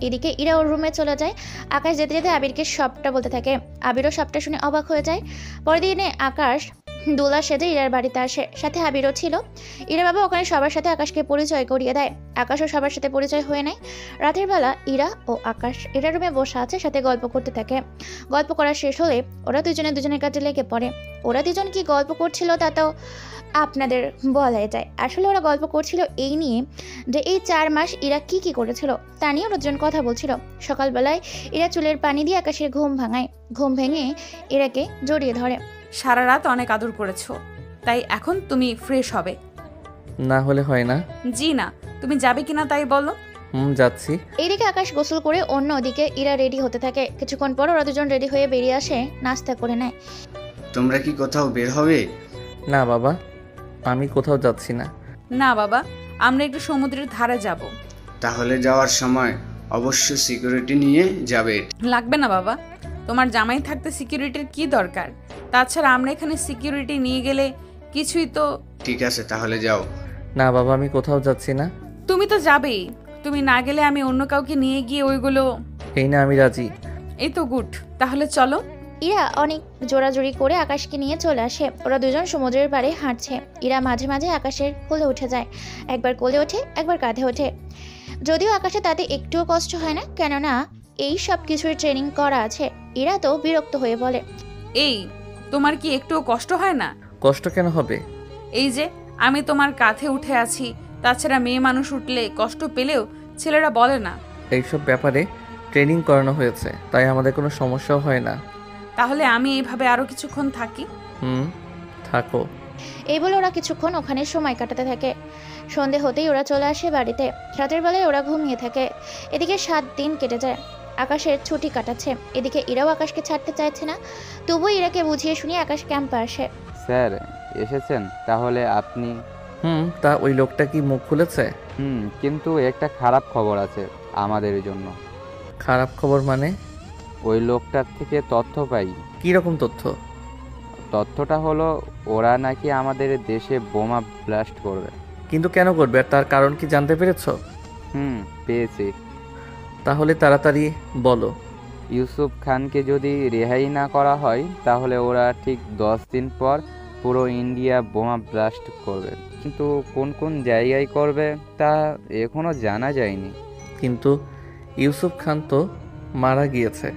Speaker 1: এদিকে ইরা ওর রুমে চলে যায়। আকাশ যেতে যেতে আবিরকে সবটা বলতে থাকে। আবিরও সবটা শুনে অবাক হয়ে যায়। পরের দিনে আকাশ দোলা সেজে ইরার বাড়িতে আসে, সাথে আবিরও ছিল। ইরা বাবা ওখানে সবার সাথে আকাশকে পরিচয় করিয়ে দেয়। আকাশও সবার সাথে পরিচয় হয়ে নেয়। রাতের বেলা ইরা ও আকাশ ইরার রুমে বসে আছে, সাথে গল্প করতে থাকে। গল্প করা শেষ হলে ওরা দুজনের কাজে লেগে পড়ে। ওরা দুজন কি গল্প করছিল তা তো আপনাদের বলাই যায়। আসলে ওরা গল্প করছিল এই নিয়ে যে এই 4 মাস ইরা কি করেছিল তা নিয়ে ওরা দুজন কথা বলছিল। সকালবেলায় ইরা চুলের পানি দিয়ে আকাশের ঘুম ভাঙায়। ঘুম ভেঙে ইরাকে জড়িয়ে ধরে।
Speaker 3: সারা রাত অনেক আদর করেছো, তাই এখন তুমি ফ্রেশ হবে।
Speaker 2: না হলে হয় না।
Speaker 3: জি না, তুমি যাবে কিনা তাই বলো।
Speaker 2: যাচ্ছি।
Speaker 1: এইদিকে আকাশ গোসল করে অন্যদিকে ইরা রেডি হতে থাকে। কিছুক্ষণ পর ওরা দুজন রেডি হয়ে বেরিয়ে আসে, নাস্তা করে নেয়।
Speaker 6: তোমরা কি কোথাও বের হবে?
Speaker 2: না বাবা, আমি কোথাও যাচ্ছি না।
Speaker 3: না বাবা, আমরা একটু সমুদ্রের ধারে যাব।
Speaker 6: তাহলে যাওয়ার সময় অবশ্যই সিকিউরিটি নিয়ে যাবে।
Speaker 3: লাগবে না বাবা, তোমার জামাই থাকতে সিকিউরিটির কি দরকার? তাছাড়া আমরা এখানে সিকিউরিটি নিয়ে গেলে কিছুই তো।
Speaker 6: ঠিক আছে, তাহলে যাও।
Speaker 2: না বাবা, আমি কোথাও যাচ্ছি না।
Speaker 3: তুমি তো যাবেই, তুমি না গেলে আমি অন্য কাউকে নিয়ে গিয়ে ওইগুলো।
Speaker 2: এই না, আমি রাজি।
Speaker 3: এই তো গুড, তাহলে চলো।
Speaker 1: ইরা অনেক জোরাজুরি করে আকাশকে নিয়ে চলে আসে। ওরা দুজন সমুদ্রের পাড়ে হাঁটছে। ইরা মাঝে মাঝে আকাশের কোলে উঠে যায়, একবার কোলে ওঠে একবার কাঁধে ওঠে। যদিও আকাশে তাতে একটুও কষ্ট হয় না, কেননা এই সব কিছুর ট্রেনিং করা আছে। ইরা তো বিরক্ত হয়ে বলে,
Speaker 3: এই তোমার কি একটুও কষ্ট হয় না?
Speaker 2: কষ্ট কেন হবে?
Speaker 3: এই যে আমি তোমার কাঁধে উঠে আছি, তাছাড়া মেয়ে মানুষ উঠলে কষ্ট পেলেও ছেলেরা বলে না।
Speaker 2: এইসব ব্যাপারে ট্রেনিং করানো হয়েছে, তাই আমাদের কোনো সমস্যাও হয় না।
Speaker 3: তাহলে আমি এইভাবে আরো কিছুক্ষণ থাকি।
Speaker 2: থাকো।
Speaker 1: এই বলে ওরা কিছুক্ষণ ওখানে সময় কাটাতে থাকে। সন্ধে হতেই ওরা চলে আসে বাড়িতে। রাতের বেলায় ওরা ঘুমিয়ে থাকে। এদিকে 7 দিন কেটে যায়। আকাশের ছুটি কাটাচ্ছে। এদিকে ইরাও আকাশকে ছাড়তে চাইছে না, তবুও ইরাকে বুঝিয়ে শুনিয়ে আকাশ ক্যাম্পে আসে।
Speaker 12: স্যার এসেছেন? তাহলে আপনি।
Speaker 2: তা ওই লোকটা কি মুখ খুলেছে?
Speaker 12: কিন্তু একটা খারাপ খবর আছে আমাদের জন্য।
Speaker 2: খারাপ খবর মানে?
Speaker 12: ওই লোকটার থেকে তথ্য পাই।
Speaker 2: কি রকম তথ্য?
Speaker 12: তথ্যটা হলো ওরা নাকি আমাদের দেশে বোমা ব্লাস্ট করবে।
Speaker 2: কিন্তু কেন করবে, আর তার কারণ কি জানতে পেরেছো?
Speaker 12: পেয়েছি।
Speaker 2: তাহলে তাড়াতাড়ি বলো।
Speaker 12: ইউসুফ খানকে যদি রেহাই না করা হয় তাহলে ওরা ঠিক 10 দিন পর পুরো ইন্ডিয়া বোমা ব্লাস্ট করবে, কিন্তু কোন কোন জায়গায় করবে তা এখনো জানা যায়নি।
Speaker 2: কিন্তু ইউসুফ খান তো মারা গিয়েছে।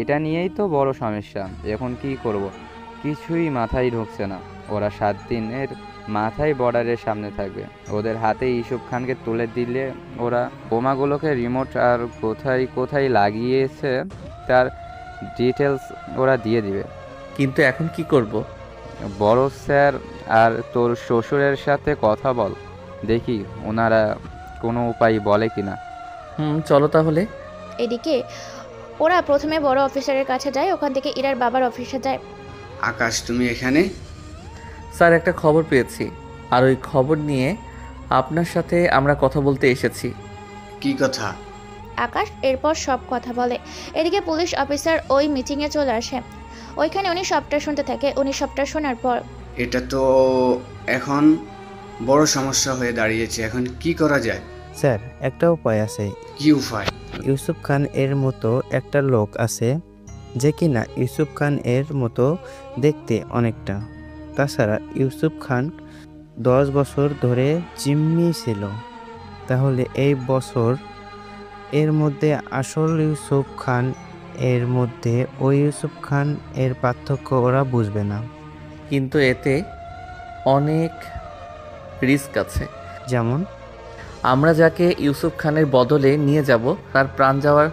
Speaker 12: এটা নিয়েই তো বড় সমস্যা। এখন কি করব কিছুই মাথায় ঢুকছে না। ওরা 7 দিনের মাথায় বর্ডারের সামনে থাকবে। ওদের হাতে ইউসুফ খানকে তুলে দিলে ওরা বোমাগুলোকে রিমোট আর কোথায় কোথায় লাগিয়েছে তার ডিটেলস ওরা দিয়ে দিবে।
Speaker 2: কিন্তু এখন কি করব?
Speaker 12: বড় স্যার আর তোর শ্বশুরের সাথে কথা বল, দেখি ওনারা কোনো উপায় বলে কিনা।
Speaker 2: চলো তাহলে।
Speaker 1: এদিকে ওরা প্রথমে বড় অফিসারের কাছে যায়, ওখান থেকে ইরার বাবার অফিসে যায়।
Speaker 6: আকাশ, তুমি এখানে?
Speaker 2: স্যার, একটা খবর পেয়েছি, আর ওই খবর নিয়ে আপনার সাথে আমরা কথা বলতে এসেছি।
Speaker 6: কি কথা?
Speaker 1: আকাশ এরপর সব কথা বলে। এদিকে পুলিশ অফিসার ওই মিটিংয়ে চলে আসে। ওইখানে উনি সবটা শুনতে থাকে। উনি সবটা শোনার পর,
Speaker 6: এটা তো এখন বড় সমস্যা হয়ে দাঁড়িয়েছে, এখন কি করা যায়?
Speaker 5: স্যার, একটা উপায় আছে।
Speaker 6: কি উপায়?
Speaker 5: ইউসুফ খান এর মতো একটা লোক আছে যে কিনা ইউসুফ খান এর মতো দেখতে অনেকটা। তাছাড়া ইউসুফ খান 10 বছর ধরে জিম্মি ছিল। তাহলে এই বছর এর মধ্যে আসল ইউসুফ খান এর মধ্যে ওই ইউসুফ খান এর পার্থক্য ওরা বুঝবে না।
Speaker 2: কিন্তু এতে অনেক রিস্ক আছে।
Speaker 5: যেমন?
Speaker 2: আমরা যাকে ইউসুফ খানের বদলে নিয়ে যাব তার প্রাণ যাওয়ার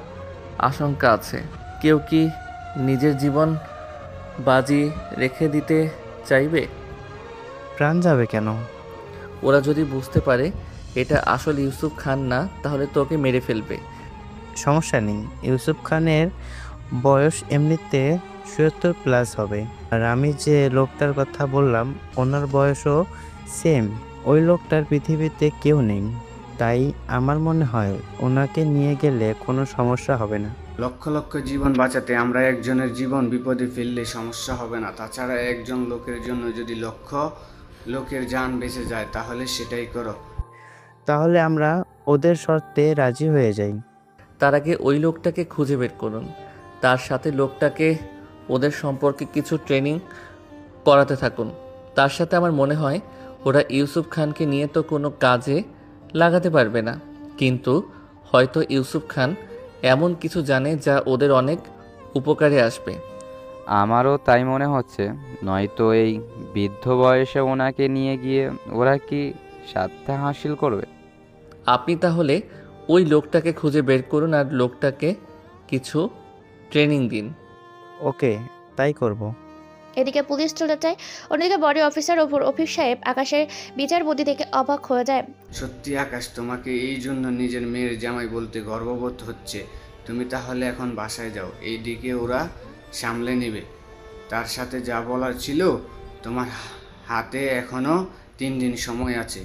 Speaker 2: আশঙ্কা আছে। কেউ কি নিজের জীবন বাজি রেখে দিতে চাইবে?
Speaker 5: প্রাণ যাবে কেন?
Speaker 2: ওরা যদি বুঝতে পারে এটা আসল ইউসুফ খান না, তাহলে তোকে মেরে ফেলবে।
Speaker 5: সমস্যা নেই, ইউসুফ খানের বয়স এমনিতে ৭০+ হবে। আর আমি যে লোকটার কথা বললাম ওনার বয়সও সেম। ওই লোকটার পৃথিবীতে কেউ নেই, তাই আমার মনে হয় ওনাকে নিয়ে গেলে কোনো সমস্যা হবে না।
Speaker 6: লক্ষ লক্ষ জীবন বাঁচাতে আমরা একজনের জীবন বিপদে ফেললে সমস্যা হবে না। তাছাড়া একজন লোকের জন্য যদি লক্ষ লোকের জান বেঁচে যায় তাহলে সেটাই করো।
Speaker 5: তাহলে আমরা ওদের শর্তে রাজি হয়ে যাই।
Speaker 2: তার আগে ওই লোকটাকে খুঁজে বের করুন, তার সাথে লোকটাকে ওদের সম্পর্কে কিছু ট্রেনিং করাতে থাকুন। তার সাথে আমার মনে হয় ওরা ইউসুফ খানকে নিয়ে তো কোনো কাজে লাগাতে পারবে না, কিন্তু হয়তো ইউসুফ খান এমন কিছু জানে যা ওদের অনেক উপকারে আসবে।
Speaker 12: আমারও তাই মনে হচ্ছে, নয়তো এই বৃদ্ধ বয়সে ওনাকে নিয়ে গিয়ে ওরা কি স্বার্থে হাসিল করবে।
Speaker 2: আপনি তাহলে ওই লোকটাকে খুঁজে বের করুন আর লোকটাকে কিছু ট্রেনিং দিন।
Speaker 5: ওকে, তাই করব।
Speaker 1: এদিকে পুলিশ চলে যায়, অন্যদিকে বডি অফিসার ওপর অফিস সাহেব আকাশের বিচার বুদ্ধি থেকে অবাক হয়ে যায়।
Speaker 6: সত্যি আকাশ, তোমাকে এই জন্য নিজের মেয়ের জামাই বলতে গর্ববোধ হচ্ছে। তুমি তাহলে এখন বাসায় যাও, এইদিকে ওরা সামলে নেবে। তার সাথে যা বলার ছিল, তোমার হাতে এখনো 3 দিন সময় আছে,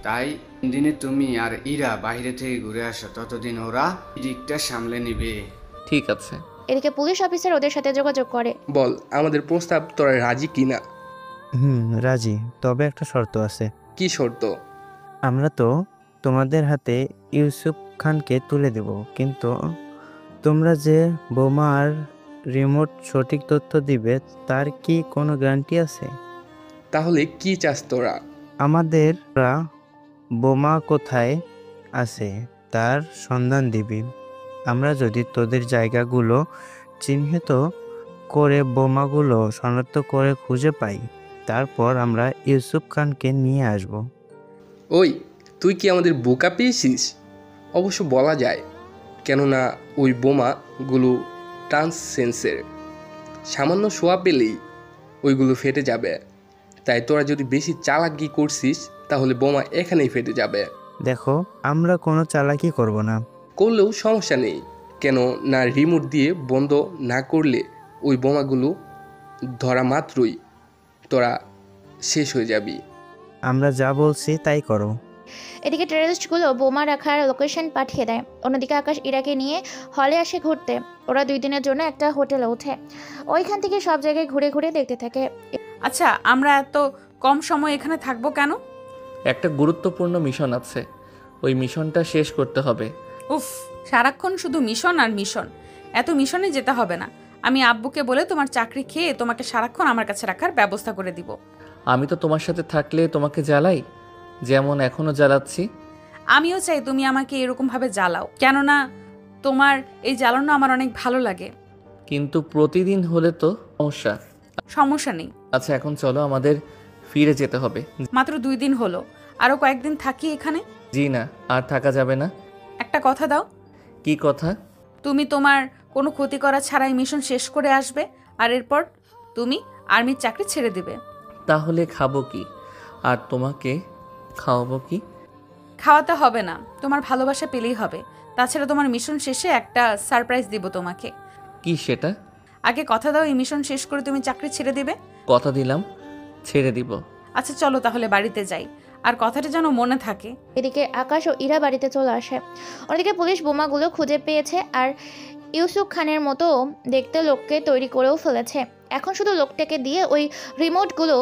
Speaker 6: তাই 3 দিনে তুমি আর ইরা বাইরে থেকে ঘুরে আসো, ততদিন ওরা দিকটা সামলে নেবে।
Speaker 2: ঠিক আছে।
Speaker 1: এদিকে পুলিশ অফিসার ওদের সাথে যোগাযোগ করে।
Speaker 17: বল, আমাদের প্রস্তাব তোরা রাজি কিনা?
Speaker 5: রাজি, তবে একটা শর্ত আছে।
Speaker 17: কি শর্ত?
Speaker 5: আমরা তো তোমাদের হাতে ইউসুফ খানকে তুলে দেব, কিন্তু তোমরা যে বোমার রিমোট সঠিক তথ্য দিবে তার কি কোনো গ্যারান্টি আছে?
Speaker 17: তাহলে কি চাস তোরা?
Speaker 5: আমাদের বোমা কোথায় আছে তার সন্ধান দিবি। আমরা যদি তোদের জায়গাগুলো চিহ্নিত করে বোমাগুলো শনাক্ত করে খুঁজে পাই, তারপর আমরা ইউসুফ খানকে নিয়ে আসব।
Speaker 17: ওই, তুই কি আমাদের বোকা পেয়েছিস? অবশ্য বলা যায়, কেননা ওই বোমাগুলো ট্রান্সসেন্সের, সামান্য সোয়া পেলেই ওইগুলো ফেটে যাবে। তাই তোরা যদি বেশি চালাকি করছিস তাহলে বোমা এখানেই ফেটে যাবে।
Speaker 5: দেখো, আমরা কোনো চালাকি করব না।
Speaker 17: করলেও সমস্যা নেই, কেন না রিমোট দিয়ে বন্ধ না করলে ওই বোমাগুলো ধরা মাত্রই তোরা শেষ হয়ে যাবি।
Speaker 5: আমরা যা বলছি তাই করো।
Speaker 1: এদিকে টেররিস্টগুলো বোমা রাখার লোকেশন পাঠিয়ে দেয়। অন্যদিকে আকাশ ইরাকে নিয়ে হলে আসে ঘুরতে। ওরা 2 দিনের জন্য একটা হোটেলে ওঠে, ওইখান থেকে সব জায়গায় ঘুরে ঘুরে দেখতে থাকে।
Speaker 3: আচ্ছা, আমরা এত কম সময় এখানে থাকবো কেন?
Speaker 2: একটা গুরুত্বপূর্ণ মিশন আছে, ওই মিশনটা শেষ করতে হবে।
Speaker 3: উফ, সারাক্ষণ শুধু মিশন আর মিশন। এত মিশনে যেতে হবে না। আমি আব্বুকে বলে তোমার চাকরি খেয়ে তোমাকে সারাক্ষণ আমার কাছে রাখার ব্যবস্থা করে দিব।
Speaker 2: আমি তো তোমার সাথে থাকলে তোমাকে জ্বালাই, যেমন এখনো জ্বালাচ্ছি।
Speaker 3: আমিও চাই তুমি আমাকে এরকমভাবে জ্বালাও, কেননা তোমার এই জ্বালানো আমার অনেক ভালো লাগে।
Speaker 2: কিন্তু প্রতিদিন হলে তো
Speaker 3: সমস্যা নেই।
Speaker 2: আচ্ছা, এখন চলো, আমাদের ফিরে যেতে হবে।
Speaker 3: মাত্র 2 দিন হলো, আরো কয়েকদিন থাকি এখানে।
Speaker 2: জি না, আর থাকা যাবে না।
Speaker 3: একটা কথা দাও।
Speaker 2: কি কথা?
Speaker 3: তুমি তোমার কোনো ক্ষতি করা ছাড়াই মিশন শেষ করে আসবে, আর এরপর তুমি আর্মির চাকরি ছেড়ে দিবে।
Speaker 2: তাহলে খাবো কি আর তোমাকে খাওয়াবো কি?
Speaker 3: খাওয়াতে হবে না, তোমার ভালোবাসা পেলেই হবে। তাছাড়া তোমার মিশন শেষে একটা সারপ্রাইজ দিব তোমাকে।
Speaker 2: কি সেটা?
Speaker 3: আগে কথা দাও, এই মিশন শেষ করে তুমি চাকরি ছেড়ে দিবে।
Speaker 2: কথা দিলাম, ছেড়ে দিব।
Speaker 3: আচ্ছা চলো তাহলে বাড়িতে যাই, আর কথাটা যেন মনে থাকে।
Speaker 1: এদিকে আকাশ ও ইরা বাড়িতে চলে আসে। অন্যদিকে পুলিশ বোমাগুলো খুঁজে পেয়েছে আর ইউসুফ খানের মতো দেখতে লোককে তৈরি করেও ফেলেছে। এখন শুধু লোকটাকে দিয়ে ওই রিমোটগুলো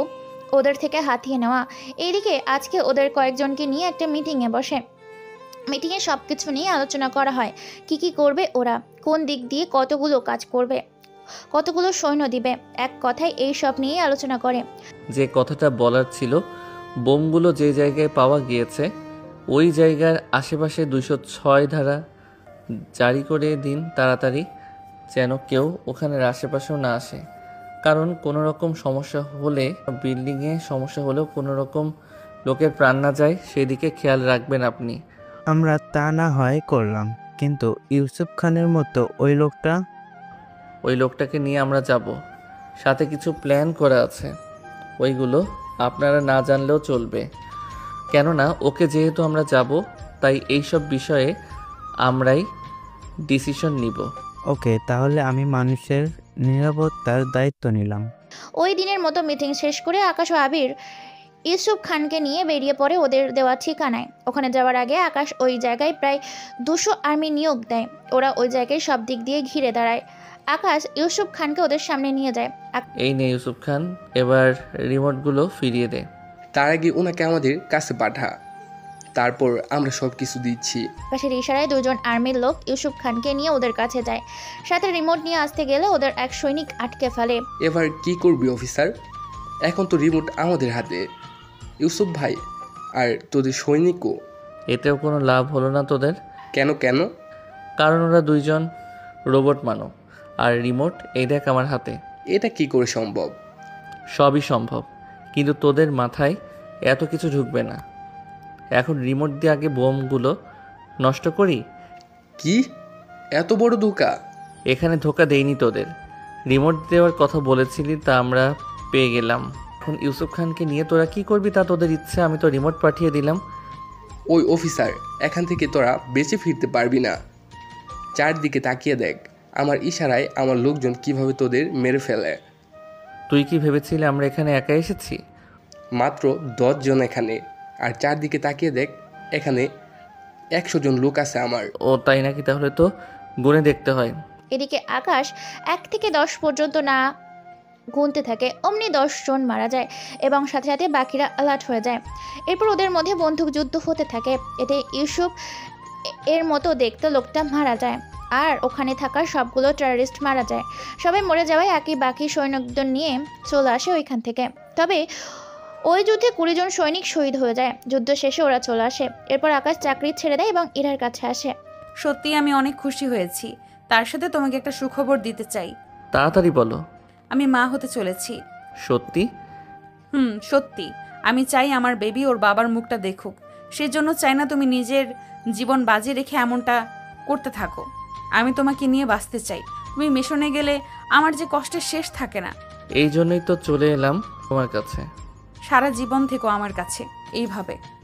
Speaker 1: ওদের থেকে হাতিয়ে নেওয়া। এইদিকে আজকে ওদের কয়েকজনকে নিয়ে একটা মিটিংয়ে বসে। মিটিংয়ে সব কিছু নিয়ে আলোচনা করা হয়, কি কি করবে ওরা, কোন দিক দিয়ে কতগুলো কাজ করবে, কতগুলো সৈন্য দিবে। এক কথায় এই সব নিয়ে আলোচনা করে।
Speaker 2: যে কথাটা বলার ছিল, বোমগুলো যে জায়গায় পাওয়া গিয়েছে ওই জায়গার আশেপাশে 206 ধারা জারি করে দিন তাড়াতাড়ি, যেন কেউ ওখানের আশেপাশেও না আসে। কারণ কোনো রকম সমস্যা হলে, বিল্ডিংয়ে সমস্যা হলেও কোনো রকম লোকের প্রাণ না যায় সেদিকে খেয়াল রাখবেন আপনি।
Speaker 5: আমরা তা না হয় করলাম, কিন্তু ইউসুফ খানের মতো ওই
Speaker 2: লোকটাকে নিয়ে আমরা যাব, সাথে কিছু প্ল্যান করা আছে, ওইগুলো আপনারা না জানলেও চলবে। কেননা ওকে যেহেতু আমরা যাব, তাই এইসব বিষয়ে আমরাই ডিসিশন নিব।
Speaker 5: ওকে, তাহলে আমি মানুষের নিরাপত্তার দায়িত্ব নিলাম।
Speaker 1: ওই দিনের মতো মিটিং শেষ করে আকাশ ও আবির ইউসুফ খানকে নিয়ে বেরিয়ে পড়ে ওদের দেওয়া ঠিকানায়। ওখানে যাওয়ার আগে আকাশ ওই জায়গায় প্রায় 200 আর্মি নিয়োগ দেয়। ওরা ওই জায়গায় সব দিক দিয়ে ঘিরে দাঁড়ায়। আকাশ ইউসুফ খানকে ওদের সামনে নিয়ে যায়।
Speaker 2: এই নে ইউসুফ খান, এবার রিমোটগুলো ফিরিয়ে দে।
Speaker 17: তার আগে ওনাকে আমাদের কাছে পাঠা, তারপর আমরা সব কিছু দিচ্ছি।
Speaker 1: পাশের ইশারায় 2 জন আর্মির লোক ইউসুফ খানকে নিয়ে ওদের কাছে যায়। সাথে রিমোট নিয়ে আসতে গেলে ওদের এক সৈনিক আটকে ফেলে।
Speaker 17: এবার কি করবি অফিসার? এখন তো রিমোট আমাদের হাতে। ইউসুফ ভাই, আর তোদের সৈনিকও।
Speaker 2: এতেও কোনো লাভ হলো না তোদের।
Speaker 17: কেন কেন?
Speaker 2: কারণ ওরা দুইজন রোবট মানব, আর রিমোট এই দেখ আমার হাতে।
Speaker 17: এটা কি করে সম্ভব?
Speaker 2: সবই সম্ভব, কিন্তু তোদের মাথায় এত কিছু ঢুকবে না। এখন রিমোট দিয়ে আগে বোমগুলো নষ্ট করি।
Speaker 17: কি এত বড় ধোঁকা?
Speaker 2: এখানে ধোঁকা দেইনি তোদের, রিমোট দেওয়ার কথা বলেছিলি, তা আমরা পেয়ে গেলাম। এখন ইউসুফ খানকে নিয়ে তোরা কি করবি তা তোদের ইচ্ছে, আমি তো রিমোট পাঠিয়ে দিলাম।
Speaker 17: ওই অফিসার, এখান থেকে তোরা বেঁচে ফিরতে পারবি না। চারদিকে তাকিয়ে দেখ, আমার ইশারায় আমার লোকজন কিভাবে তোদের মেরে ফেলে।
Speaker 2: তুই কি ভেবেছিলি আমরা এখানে একা এসেছি?
Speaker 17: মাত্র 10 জন এখানে, আর চারদিকে তাকিয়ে দেখ, এখানে 100 জন লোক আছে আমার।
Speaker 2: ও তাই নাকি? তাহলে তো গুনে দেখতে হয়।
Speaker 1: এদিকে আকাশ 1 থেকে 10 পর্যন্ত না গুনতে থাকে, অমনি 10 জন মারা যায় এবং সাথে সাথে বাকিরা অ্যালার্ট হয়ে যায়। এরপর ওদের মধ্যে বন্দুক যুদ্ধ হতে থাকে। এতে ইউসুফ এর মতো দেখতে লোকটা মারা যায়, আর ওখানে থাকা সবগুলো টেররিস্ট মারা যায়। সবাই মরে যাওয়ায় বাকি সৈনিকদের নিয়ে চলে আসে ওইখান থেকে। তবে ওই যুদ্ধে 20 জন সৈনিক শহীদ হয়ে যায়। যুদ্ধ শেষে ওরা চলে আসে। এরপর আকাশ চাকরি ছেড়ে দেয় এবং ইরার কাছে আসে।
Speaker 3: সত্যি আমি অনেক খুশি হয়েছি। তার সাথে তোমাকে একটা সুখবর দিতে চাই।
Speaker 2: তাড়াতাড়ি বলো।
Speaker 3: আমি মা হতে চলেছি।
Speaker 2: সত্যি?
Speaker 3: সত্যি। আমি চাই আমার বেবি ওর বাবার মুখটা দেখুক। সেজন্য চাই না তুমি নিজের জীবন বাজি রেখে এমনটা করতে থাকো। আমি তোমাকে নিয়ে বাঁচতে চাই। তুমি মিশনে গেলে আমার যে কষ্টের শেষ থাকে না।
Speaker 2: এই জন্যই তো চলে এলাম তোমার কাছে।
Speaker 3: সারা জীবন থেকো আমার কাছে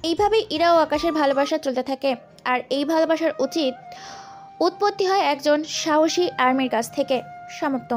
Speaker 1: এইভাবেই ইরা ও আকাশের ভালোবাসা চলতে থাকে। আর এই ভালোবাসার উৎপত্তি হয় একজন সাহসী আর্মির কাছ থেকে। সমাপ্ত।